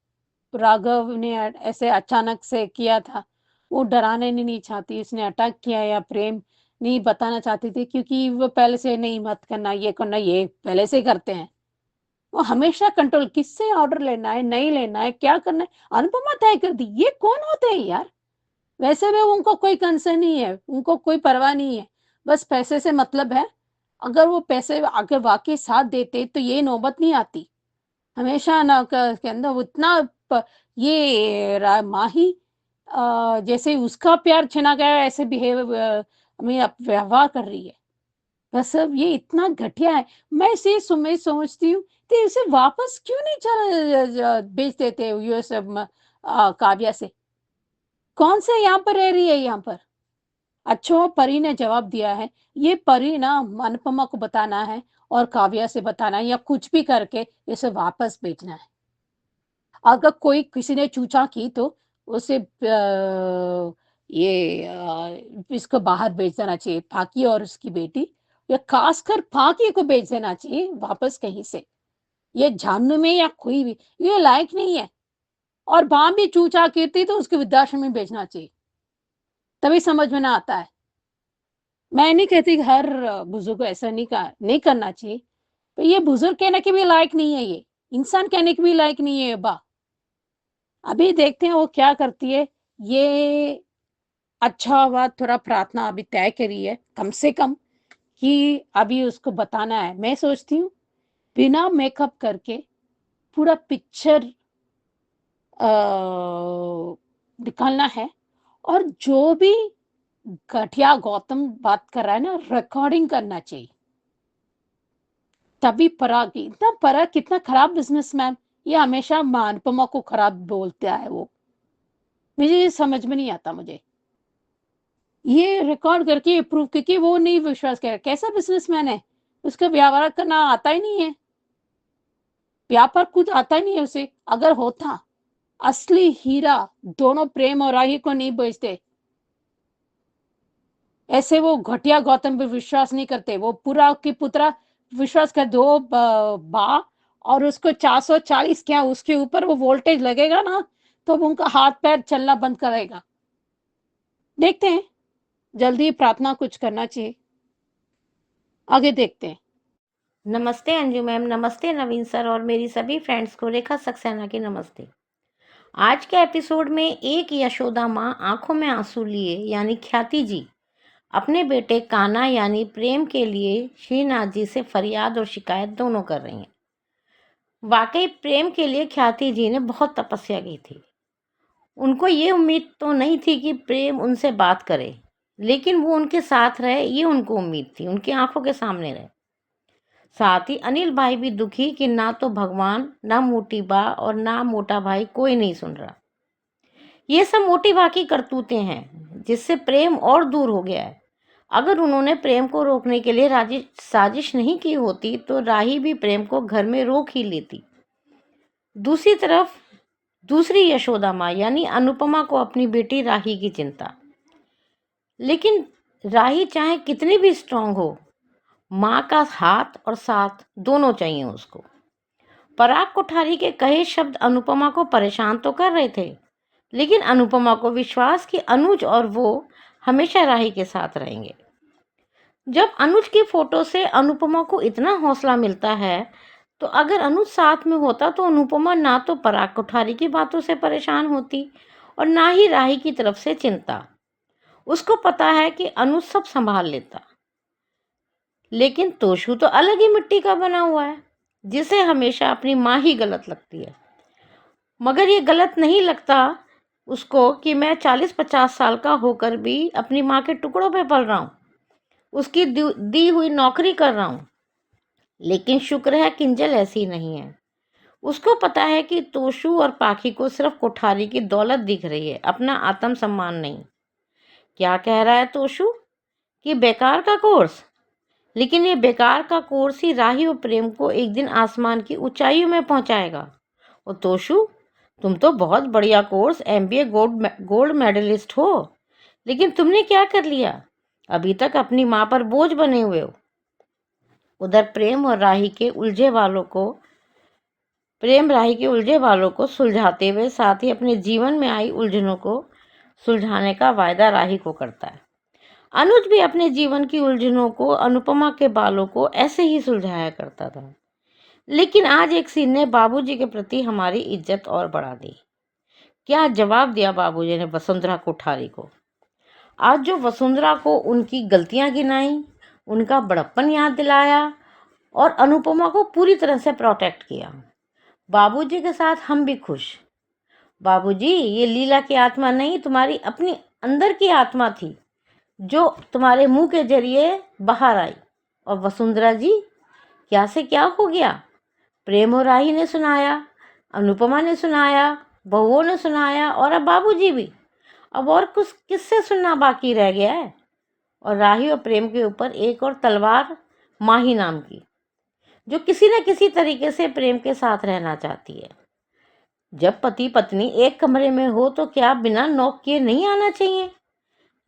राघव ने ऐसे अचानक से किया था, वो डराने नहीं चाहती, उसने अटैक किया या प्रेम नहीं बताना चाहती थी, क्योंकि वो पहले से नहीं मत करना ये पहले से ही करते हैं। वो हमेशा कंट्रोल, किससे ऑर्डर लेना है, नहीं लेना है, क्या करना है, अनुपमा तय कर दी। ये कौन होते हैं यार? वैसे भी उनको कोई कंसर्न नहीं है, उनको कोई परवाह नहीं है, बस पैसे से मतलब है। अगर वो पैसे अगर वाकई साथ देते तो ये नौबत नहीं आती। हमेशा ना के अंदर उतना माही जैसे उसका प्यार छिना गया है, ऐसे व्यवहार कर रही है। बस अब ये इतना घटिया है। मैं इसे मैं सोचती हूँ कि इसे वापस क्यों नहीं बेच देते यूएस काव्या से। कौन से यहाँ पर रह रही है यहाँ पर? अच्छा, परी ने जवाब दिया है, ये परी ना अनुपमा को बताना है और काव्या से बताना है, या कुछ भी करके इसे वापस भेजना है। अगर कोई किसी ने चूचा की तो उसे इसको बाहर भेज देना चाहिए, फाकी और उसकी बेटी, या खासकर फाकी को भेज देना चाहिए वापस कहीं से। ये जानने में या कोई भी ये लायक नहीं है। और वहां भी चूचा कीर्ति तो उसके वृद्धाश्रम में भेजना चाहिए, तभी समझ में ना आता है। मैं नहीं कहती कि हर बुजुर्ग को ऐसा नहीं करना चाहिए, पर ये बुजुर्ग कहने के भी लायक नहीं है, ये इंसान कहने के भी लायक नहीं है बा। अभी देखते हैं वो क्या करती है। ये अच्छा हुआ थोड़ा प्रार्थना अभी तय करी है कम से कम, कि अभी उसको बताना है। मैं सोचती हूँ बिना मेकअप करके पूरा पिक्चर निकालना है, और जो भी घटिया गौतम बात कर रहा है ना, रिकॉर्डिंग करना चाहिए। तभी पराग, इतना पराग कितना खराब बिजनेसमैन, ये हमेशा अनुपमा को खराब बोलता है। वो मुझे ये समझ में नहीं आता। मुझे ये रिकॉर्ड करके प्रूव, क्योंकि वो नहीं विश्वास कर, कैसा बिजनेसमैन है, उसका व्यापार करना आता ही नहीं है, व्यापार कुछ आता ही नहीं है उसे। अगर होता असली हीरा दोनों प्रेम और राही को नहीं बेचते। ऐसे वो घटिया गौतम पे विश्वास नहीं करते। वो पूरा की पुत्रा विश्वास कर दो बा, और उसको 440 क्या उसके ऊपर वो वोल्टेज लगेगा ना, तो अब उनका हाथ पैर चलना बंद करेगा। देखते हैं, जल्दी प्रार्थना कुछ करना चाहिए। आगे देखते हैं। नमस्ते अंजू मैम, नमस्ते नवीन सर और मेरी सभी फ्रेंड्स को रेखा सक्सेना की नमस्ते। आज के एपिसोड में एक यशोदा माँ आंखों में आंसू लिए यानी ख्याति जी अपने बेटे कान्हा यानी प्रेम के लिए श्रीनाथ जी से फरियाद और शिकायत दोनों कर रही हैं। वाकई प्रेम के लिए ख्याति जी ने बहुत तपस्या की थी। उनको ये उम्मीद तो नहीं थी कि प्रेम उनसे बात करे, लेकिन वो उनके साथ रहे ये उनको उम्मीद थी, उनकी आंखों के सामने रहे। साथ ही अनिल भाई भी दुखी कि ना तो भगवान, ना मोटी बा और ना मोटा भाई कोई नहीं सुन रहा। ये सब मोटी बा की करतूतें हैं जिससे प्रेम और दूर हो गया है। अगर उन्होंने प्रेम को रोकने के लिए साजिश नहीं की होती तो राही भी प्रेम को घर में रोक ही लेती। दूसरी तरफ दूसरी यशोदा माँ यानी अनुपमा को अपनी बेटी राही की चिंता। लेकिन राही चाहे कितनी भी स्ट्रांग हो, माँ का हाथ और साथ दोनों चाहिए उसको। पराग कोठारी के कहे शब्द अनुपमा को परेशान तो कर रहे थे, लेकिन अनुपमा को विश्वास कि अनुज और वो हमेशा राही के साथ रहेंगे। जब अनुज की फोटो से अनुपमा को इतना हौसला मिलता है, तो अगर अनुज साथ में होता तो अनुपमा ना तो पराग कोठारी की बातों से परेशान होती और ना ही राही की तरफ से चिंता। उसको पता है कि अनुज सब संभाल लेता। लेकिन तोशु तो अलग ही मिट्टी का बना हुआ है, जिसे हमेशा अपनी माँ ही गलत लगती है। मगर ये गलत नहीं लगता उसको कि मैं 40-50 साल का होकर भी अपनी माँ के टुकड़ों पे पल रहा हूँ, उसकी दी हुई नौकरी कर रहा हूँ। लेकिन शुक्र है किंजल ऐसी नहीं है। उसको पता है कि तोशु और पाखी को सिर्फ कोठारी की दौलत दिख रही है, अपना आत्मसम्मान नहीं। क्या कह रहा है तोशु कि बेकार का कोर्स, लेकिन ये बेकार का कोर्स ही राही और प्रेम को एक दिन आसमान की ऊंचाइयों में पहुंचाएगा। और तोशु, तुम तो बहुत बढ़िया कोर्स MBA गोल्ड मेडलिस्ट हो, लेकिन तुमने क्या कर लिया? अभी तक अपनी माँ पर बोझ बने हुए हो। उधर प्रेम राही के उलझे वालों को सुलझाते हुए साथ ही अपने जीवन में आई उलझनों को सुलझाने का वायदा राही को करता है। अनुज भी अपने जीवन की उलझनों को अनुपमा के बालों को ऐसे ही सुलझाया करता था। लेकिन आज एक सीन ने बाबूजी के प्रति हमारी इज्जत और बढ़ा दी। क्या जवाब दिया बाबूजी ने वसुंधरा कोठारी को। आज जो वसुंधरा को उनकी गलतियां गिनाई, उनका बड़प्पन याद दिलाया और अनुपमा को पूरी तरह से प्रोटेक्ट किया। बाबूजी के साथ हम भी खुश। बाबूजी, ये लीला की आत्मा नहीं, तुम्हारी अपनी अंदर की आत्मा थी जो तुम्हारे मुंह के जरिए बाहर आई। और वसुंधरा जी, क्या से क्या हो गया? प्रेम और राही ने सुनाया, अनुपमा ने सुनाया, बहुओं ने सुनाया और अब बाबूजी भी। अब और कुछ किससे सुनना बाकी रह गया है? और राही और प्रेम के ऊपर एक और तलवार, माही नाम की, जो किसी न किसी तरीके से प्रेम के साथ रहना चाहती है। जब पति पत्नी एक कमरे में हो तो क्या बिना नॉक किए नहीं आना चाहिए?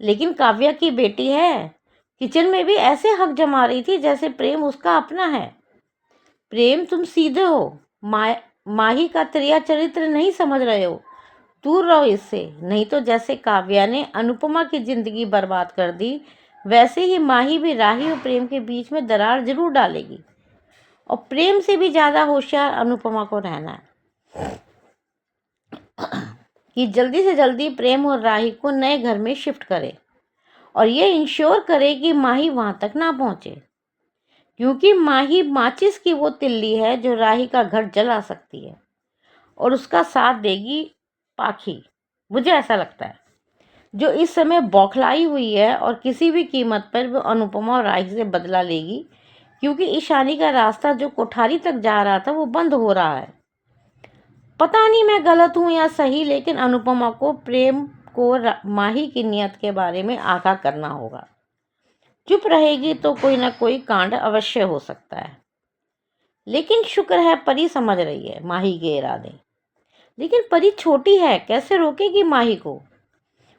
लेकिन काव्या की बेटी है, किचन में भी ऐसे हक जमा रही थी जैसे प्रेम उसका अपना है। प्रेम, तुम सीधे हो, माही का त्रिया चरित्र नहीं समझ रहे हो, दूर रहो इससे। नहीं तो जैसे काव्या ने अनुपमा की जिंदगी बर्बाद कर दी, वैसे ही माही भी राही और प्रेम के बीच में दरार जरूर डालेगी। और प्रेम से भी ज्यादा होशियार अनुपमा को रहना है कि जल्दी से जल्दी प्रेम और राही को नए घर में शिफ्ट करे और ये इंश्योर करे कि माही वहां तक ना पहुंचे, क्योंकि माही माचिस की वो तिल्ली है जो राही का घर जला सकती है और उसका साथ देगी पाखी, मुझे ऐसा लगता है, जो इस समय बौखलाई हुई है और किसी भी कीमत पर वो अनुपमा और राही से बदला लेगी, क्योंकि ईशानी का रास्ता जो कोठारी तक जा रहा था वो बंद हो रहा है। पता नहीं मैं गलत हूँ या सही, लेकिन अनुपमा को प्रेम को माही की नियत के बारे में आगाह करना होगा। चुप रहेगी तो कोई ना कोई कांड अवश्य हो सकता है। लेकिन शुक्र है परी समझ रही है माही के इरादे। लेकिन परी छोटी है, कैसे रोकेगी माही को?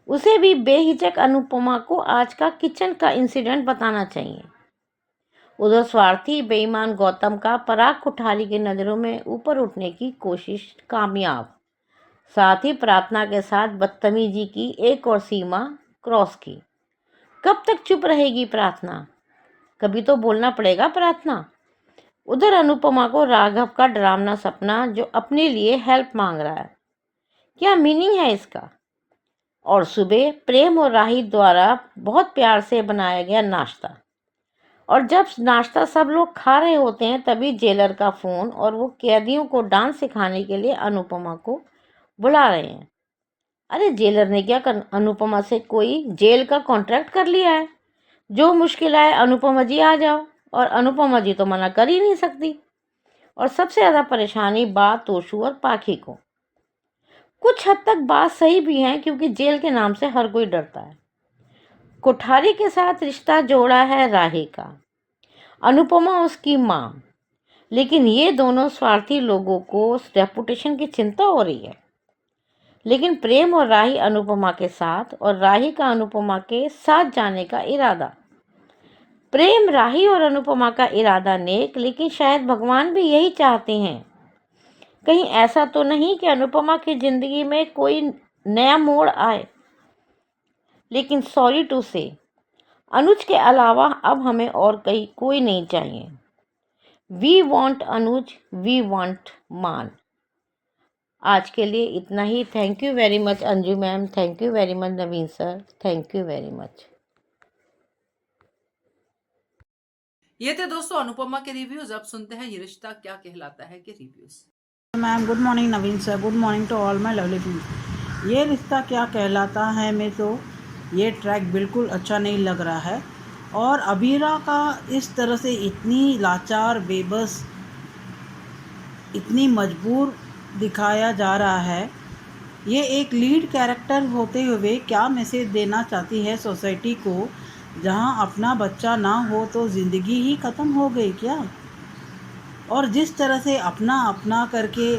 उसे भी बेहिचक अनुपमा को आज का किचन का इंसिडेंट बताना चाहिए। उधर स्वार्थी बेईमान गौतम का पराग कोठारी की नजरों में ऊपर उठने की कोशिश कामयाब। साथ ही प्रार्थना के साथ बदतमीजी की एक और सीमा क्रॉस की। कब तक चुप रहेगी प्रार्थना? कभी तो बोलना पड़ेगा प्रार्थना। उधर अनुपमा को राघव का डरावना सपना जो अपने लिए हेल्प मांग रहा है, क्या मीनिंग है इसका? और सुबह प्रेम और राही द्वारा बहुत प्यार से बनाया गया नाश्ता, और जब नाश्ता सब लोग खा रहे होते हैं तभी जेलर का फोन और वो कैदियों को डांस सिखाने के लिए अनुपमा को बुला रहे हैं। अरे जेलर ने क्या अनुपमा से कोई जेल का कॉन्ट्रैक्ट कर लिया है? जो मुश्किल आए अनुपमा जी आ जाओ, और अनुपमा जी तो मना कर ही नहीं सकती। और सबसे ज्यादा परेशानी बात तोशु और पाखी को। कुछ हद तक बात सही भी है क्योंकि जेल के नाम से हर कोई डरता है। कोठारी के साथ रिश्ता जोड़ा है राही का, अनुपमा उसकी माँ, लेकिन ये दोनों स्वार्थी लोगों को उस रेपुटेशन की चिंता हो रही है। लेकिन प्रेम और राही अनुपमा के साथ और राही का अनुपमा के साथ जाने का इरादा। प्रेम, राही और अनुपमा का इरादा नेक, लेकिन शायद भगवान भी यही चाहते हैं। कहीं ऐसा तो नहीं कि अनुपमा की जिंदगी में कोई नया मोड़ आए। लेकिन सॉरी टू से, अनुज के अलावा अब हमें और कोई नहीं चाहिए। We want Anuj, we want Maan. आज के लिए इतना ही। Thank you very much Anju ma'am, thank you very much Naveen sir, thank you very much. ये थे दोस्तों अनुपमा के रिव्यूज। अब सुनते हैं ये रिश्ता क्या कहलाता है के reviews. Ma'am good morning Naveen sir, good morning to all my lovely friends. ये रिश्ता क्या कहलाता है में तो ये ट्रैक बिल्कुल अच्छा नहीं लग रहा है, और अबीरा का इस तरह से इतनी लाचार, बेबस, इतनी मजबूर दिखाया जा रहा है। ये एक लीड कैरेक्टर होते हुए क्या मैसेज देना चाहती है सोसाइटी को, जहां अपना बच्चा ना हो तो ज़िंदगी ही ख़त्म हो गई क्या? और जिस तरह से अपना अपना करके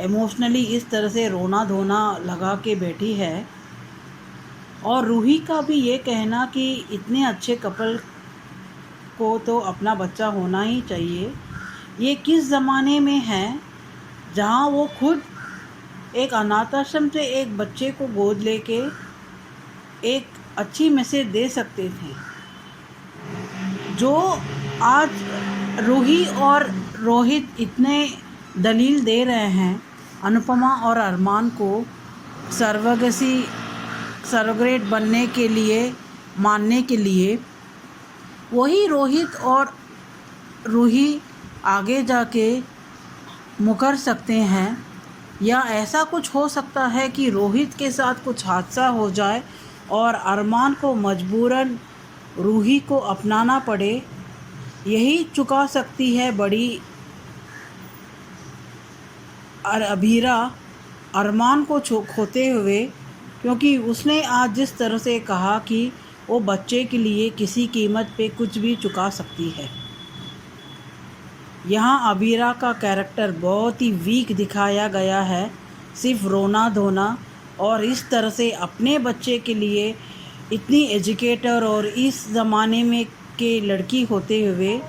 इमोशनली इस तरह से रोना धोना लगा के बैठी है, और रूही का भी ये कहना कि इतने अच्छे कपल को तो अपना बच्चा होना ही चाहिए। ये किस ज़माने में है जहाँ वो खुद एक अनाथ आश्रम से एक बच्चे को गोद लेके एक अच्छी मैसेज दे सकते थे, जो आज रूही और रोहित इतने दलील दे रहे हैं अनुपमा और अरमान को सर्वग्रेट बनने के लिए, मानने के लिए। वही रोहित और रूही आगे जाके मुकर सकते हैं, या ऐसा कुछ हो सकता है कि रोहित के साथ कुछ हादसा हो जाए और अरमान को मजबूरन रूही को अपनाना पड़े। यही चुका सकती है बड़ी अबीरा अरमान को खोते हुए, क्योंकि उसने आज जिस तरह से कहा कि वो बच्चे के लिए किसी कीमत पे कुछ भी चुका सकती है। यहाँ अबीरा का कैरेक्टर बहुत ही वीक दिखाया गया है, सिर्फ रोना धोना, और इस तरह से अपने बच्चे के लिए इतनी एजुकेटर और इस ज़माने में के लड़की होते हुए,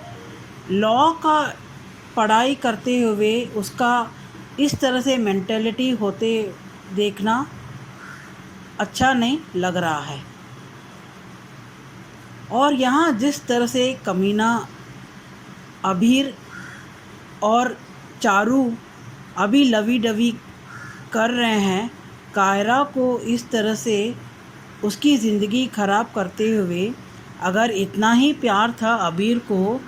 लॉ का पढ़ाई करते हुए उसका इस तरह से मेंटालिटी होते देखना अच्छा नहीं लग रहा है। और यहाँ जिस तरह से कमीना अबीर और चारू अभी लवी डवी कर रहे हैं कायरा को, इस तरह से उसकी ज़िंदगी ख़राब करते हुए, अगर इतना ही प्यार था अबीर को,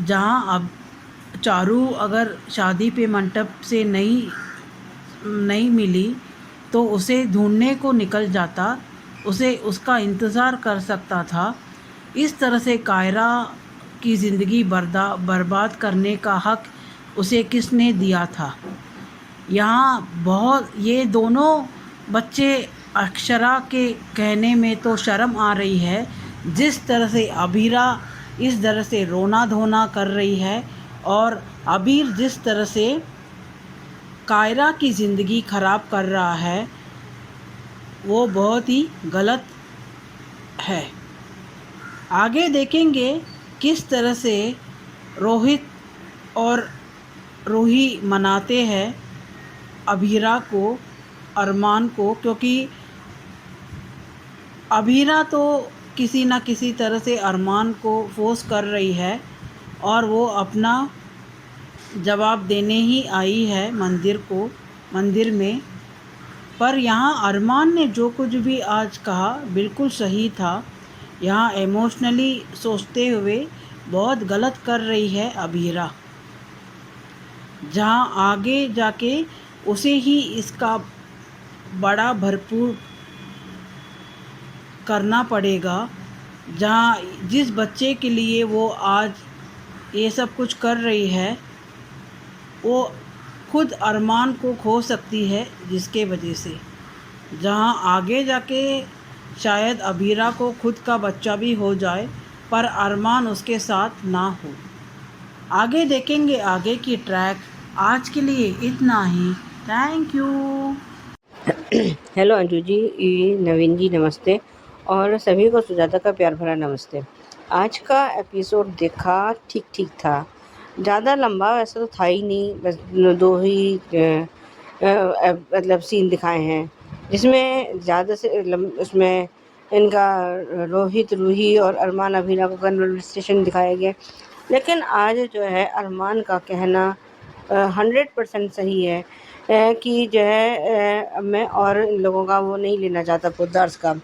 जहाँ अब चारू अगर शादी पे मंडप से नहीं मिली तो उसे ढूंढने को निकल जाता, उसे उसका इंतज़ार कर सकता था। इस तरह से कायरा की ज़िंदगी बर्बाद करने का हक़ उसे किसने दिया था? यहाँ बहुत ये दोनों बच्चे अक्षरा के कहने में तो शर्म आ रही है, जिस तरह से अबीरा इस तरह से रोना धोना कर रही है, और अबीर जिस तरह से कायरा की ज़िंदगी ख़राब कर रहा है, वो बहुत ही गलत है। आगे देखेंगे किस तरह से रोहित और रूही मनाते हैं अबीरा को, अरमान को, क्योंकि अभीरा तो किसी न किसी तरह से अरमान को फोर्स कर रही है और वो अपना जवाब देने ही आई है मंदिर में। पर यहाँ अरमान ने जो कुछ भी आज कहा बिल्कुल सही था। यहाँ इमोशनली सोचते हुए बहुत गलत कर रही है अभीरा, जहाँ आगे जाके उसे ही इसका बड़ा भरपूर करना पड़ेगा। जहाँ जिस बच्चे के लिए वो आज ये सब कुछ कर रही है, वो खुद अरमान को खो सकती है, जिसके वजह से जहाँ आगे जाके शायद अबीरा को खुद का बच्चा भी हो जाए, पर अरमान उसके साथ ना हो। आगे देखेंगे आगे की ट्रैक। आज के लिए इतना ही। Thank you. Hello Anju ji, Naveen ji नमस्ते, और सभी को सुजाता का प्यार भरा नमस्ते। आज का एपिसोड देखा, ठीक ठीक था, ज़्यादा लंबा वैसे तो था ही नहीं, बस दो ही मतलब सीन दिखाए हैं, जिसमें ज़्यादा से उसमें इनका रोहित, रूही और अरमान अभीना को कन्वर्सेशन दिखाया गया। लेकिन आज जो है अरमान का कहना 100% सही है कि जो है मैं और इन लोगों का वो नहीं लेना चाहता पोद्दार्स का,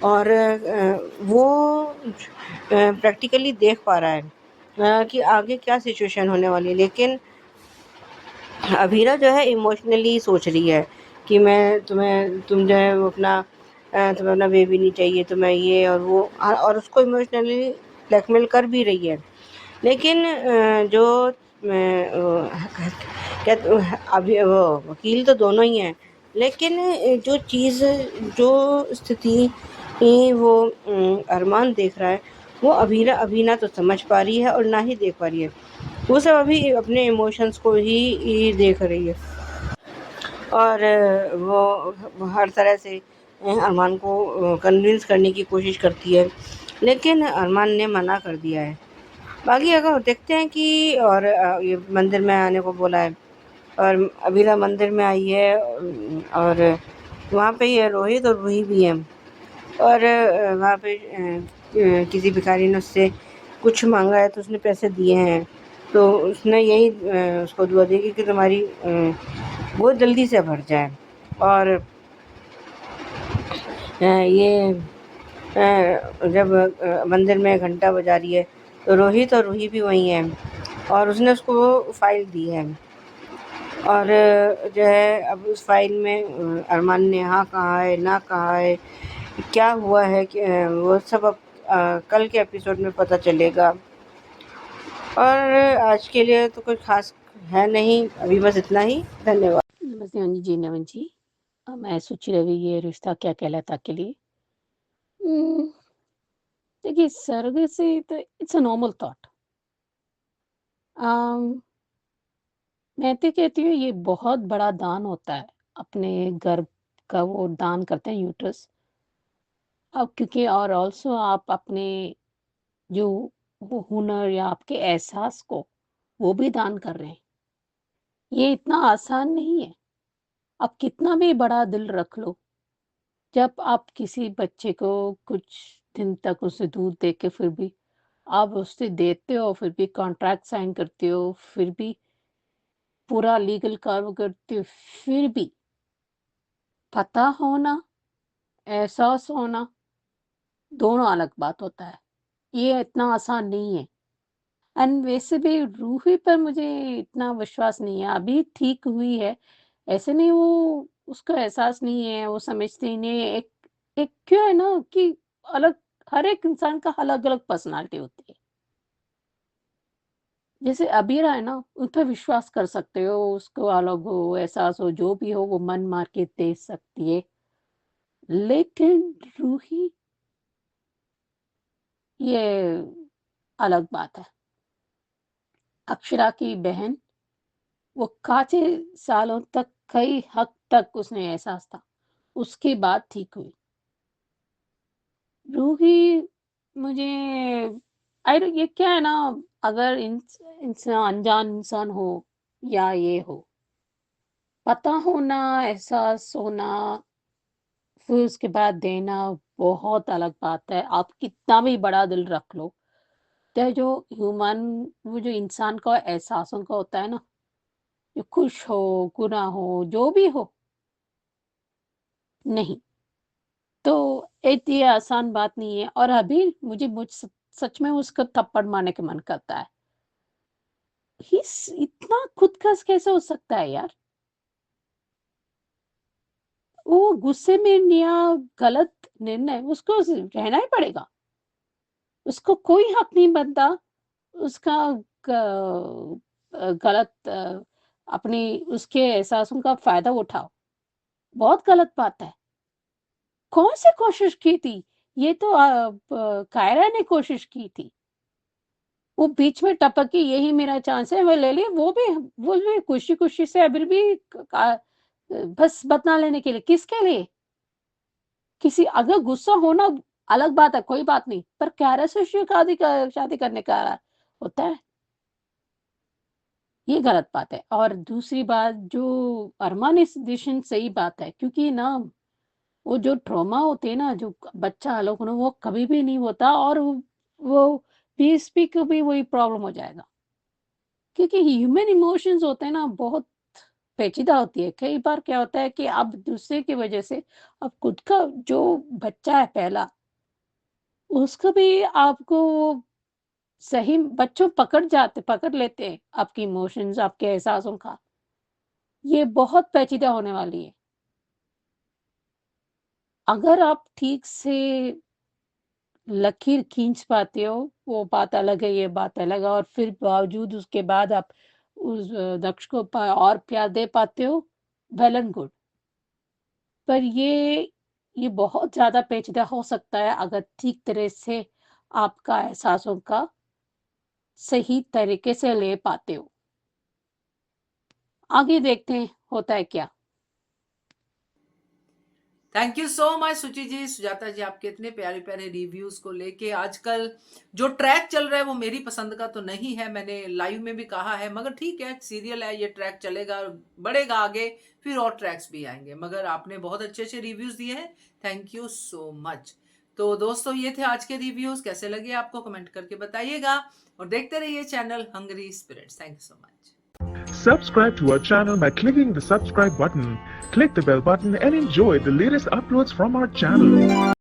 और वो प्रैक्टिकली देख पा रहा है कि आगे क्या सिचुएशन होने वाली है। लेकिन अभीरा जो है इमोशनली सोच रही है कि तुम जो है वो तुम्हें अपना बेबी नहीं चाहिए, तुम्हें ये और वो, और उसको इमोशनली ब्लैकमेल कर भी रही है। लेकिन जो क्या अभी वो वकील तो दोनों ही हैं, लेकिन जो स्थिति वो अरमान देख रहा है, वो अभीना तो समझ पा रही है और ना ही देख पा रही है। वो सब अभी अपने इमोशंस को ही देख रही है, और वो हर तरह से अरमान को कन्विंस करने की कोशिश करती है, लेकिन अरमान ने मना कर दिया है। बाकी अगर देखते हैं कि और ये मंदिर में आने को बोला है, और अभीरा मंदिर में आई है, और वहाँ पे ये रोहित और रूही भी हैं, और वहाँ पे किसी भिखारी ने उससे कुछ मांगा है तो उसने पैसे दिए हैं, तो उसने यही उसको दुआ दी कि तुम्हारी वो जल्दी से भर जाए। और ये जब मंदिर में घंटा बजा रही है, तो रोहित और रूही भी वहीं हैं, और उसने उसको फाइल दी है, और जो है अब उस फाइल में अरमान ने हाँ कहा है, ना कहा है, क्या हुआ है कि वो सब अब कल के एपिसोड में पता चलेगा। और आज के लिए तो कुछ खास है नहीं, अभी बस इतना ही। धन्यवाद। नमस्ते अंजू जी, नमन जी। मैं सोच रही ये रिश्ता क्या कहलाता के लिए। देखिए, स्वर्ग से तो इट्स अ नॉर्मल थॉट। मैं तो कहती हूँ ये बहुत बड़ा दान होता है, अपने गर्भ का वो दान करते हैं, यूट्रस। अब क्योंकि और ऑल्सो आप अपने जो वो हुनर या आपके एहसास को वो भी दान कर रहे हैं। ये इतना आसान नहीं है। आप कितना भी बड़ा दिल रख लो, जब आप किसी बच्चे को कुछ दिन तक उसे दूध दे के फिर भी आप उससे देते हो, फिर भी कॉन्ट्रैक्ट साइन करते हो, फिर भी पूरा लीगल काम करते हो, फिर भी पता होना, एहसास होना, दोनों अलग बात होता है। ये इतना आसान नहीं है। एंड वैसे भी रूही पर मुझे इतना विश्वास नहीं है, अभी ठीक हुई है। ऐसे नहीं वो उसका एहसास नहीं है, वो समझती ही नहीं है। एक एक क्यों है ना कि अलग हर एक इंसान का अलग-अलग पर्सनैलिटी होती है। जैसे अबीरा है ना, उन पे विश्वास कर सकते हो, उसको अलग हो, एहसास हो, जो भी हो वो मन मार के दे सकती है। लेकिन रूही, ये अलग बात है। अक्षरा की बहन, वो काफ़ी सालों तक, कई हद तक उसने एहसास था, उसके बाद ठीक हुई। रूही, मुझे आई डोंट, ये क्या है ना, अगर इंसान अनजान इंसान हो या ये हो, पता होना, एहसास होना, फिर उसके बाद देना बहुत अलग बात है। आप कितना भी बड़ा दिल रख लो, तो जो ह्यूमन वो जो इंसान का एहसासों का होता है ना, जो खुश हो, गुनाह हो, जो भी हो, नहीं। तो ये आसान बात नहीं है और अभी मुझे सच में उसको थप्पड़ मारने का मन करता है। इतना खुद का कैसे हो सकता है यार? वो गुस्से में लिया गलत निर्णय, उसको रहना ही पड़ेगा। उसको कोई हक नहीं बनता उसका गलत अपनी उसके एहसासों का फायदा उठाओ। बहुत गलत बात है। कौन सी कोशिश की थी? ये तो कायरा ने कोशिश की थी। वो बीच में टपकी, यही मेरा चांस है, वो ले लिया। वो भी खुशी-खुशी से अभी भी बस बदला लेने के लिए। किसके लिए? किसी अगर गुस्सा होना अलग बात है, कोई बात नहीं, पर कायरा से शादी करने का होता है, ये गलत बात है। और दूसरी बात जो अरमान इस डिसीज़न सही बात है, क्योंकि ना वो जो ट्रॉमा होते हैं ना, जो बच्चा लोग ना, वो कभी भी नहीं होता और वो पीएसपी को भी वही प्रॉब्लम हो जाएगा। क्योंकि ह्यूमन इमोशंस होते हैं ना, बहुत पेचीदा होती है। कई बार क्या होता है कि आप दूसरे की वजह से अब खुद का जो बच्चा है पहला, उसको भी आपको सही बच्चों पकड़ लेते हैं आपकी इमोशंस, आपके एहसासों का। ये बहुत पेचीदा होने वाली है। अगर आप ठीक से लकीर खींच पाते हो, वो बात अलग है, ये बात अलग है और फिर बावजूद उसके बाद आप उस दक्ष को और प्यार दे पाते हो, वेल एंड गुड। पर ये बहुत ज़्यादा पेचीदा हो सकता है अगर ठीक तरह से आपका एहसासों का सही तरीके से ले पाते हो। आगे देखते हैं होता है क्या। थैंक यू सो मच सुचि जी, सुजाता जी, आपके इतने प्यारे प्यारे रिव्यूज को लेके। आजकल जो ट्रैक चल रहा है वो मेरी पसंद का तो नहीं है, मैंने लाइव में भी कहा है, मगर ठीक है, सीरियल है, ये ट्रैक चलेगा, बढ़ेगा आगे, फिर और ट्रैक्स भी आएंगे। मगर आपने बहुत अच्छे अच्छे रिव्यूज दिए हैं, थैंक यू सो मच। तो दोस्तों, ये थे आज के रिव्यूज। कैसे लगे आपको कमेंट करके बताइएगा और देखते रहिए channel hungry spirits. Thank you so much. Subscribe to our channel by clicking the subscribe button. Click the bell button and enjoy the latest uploads from our channel.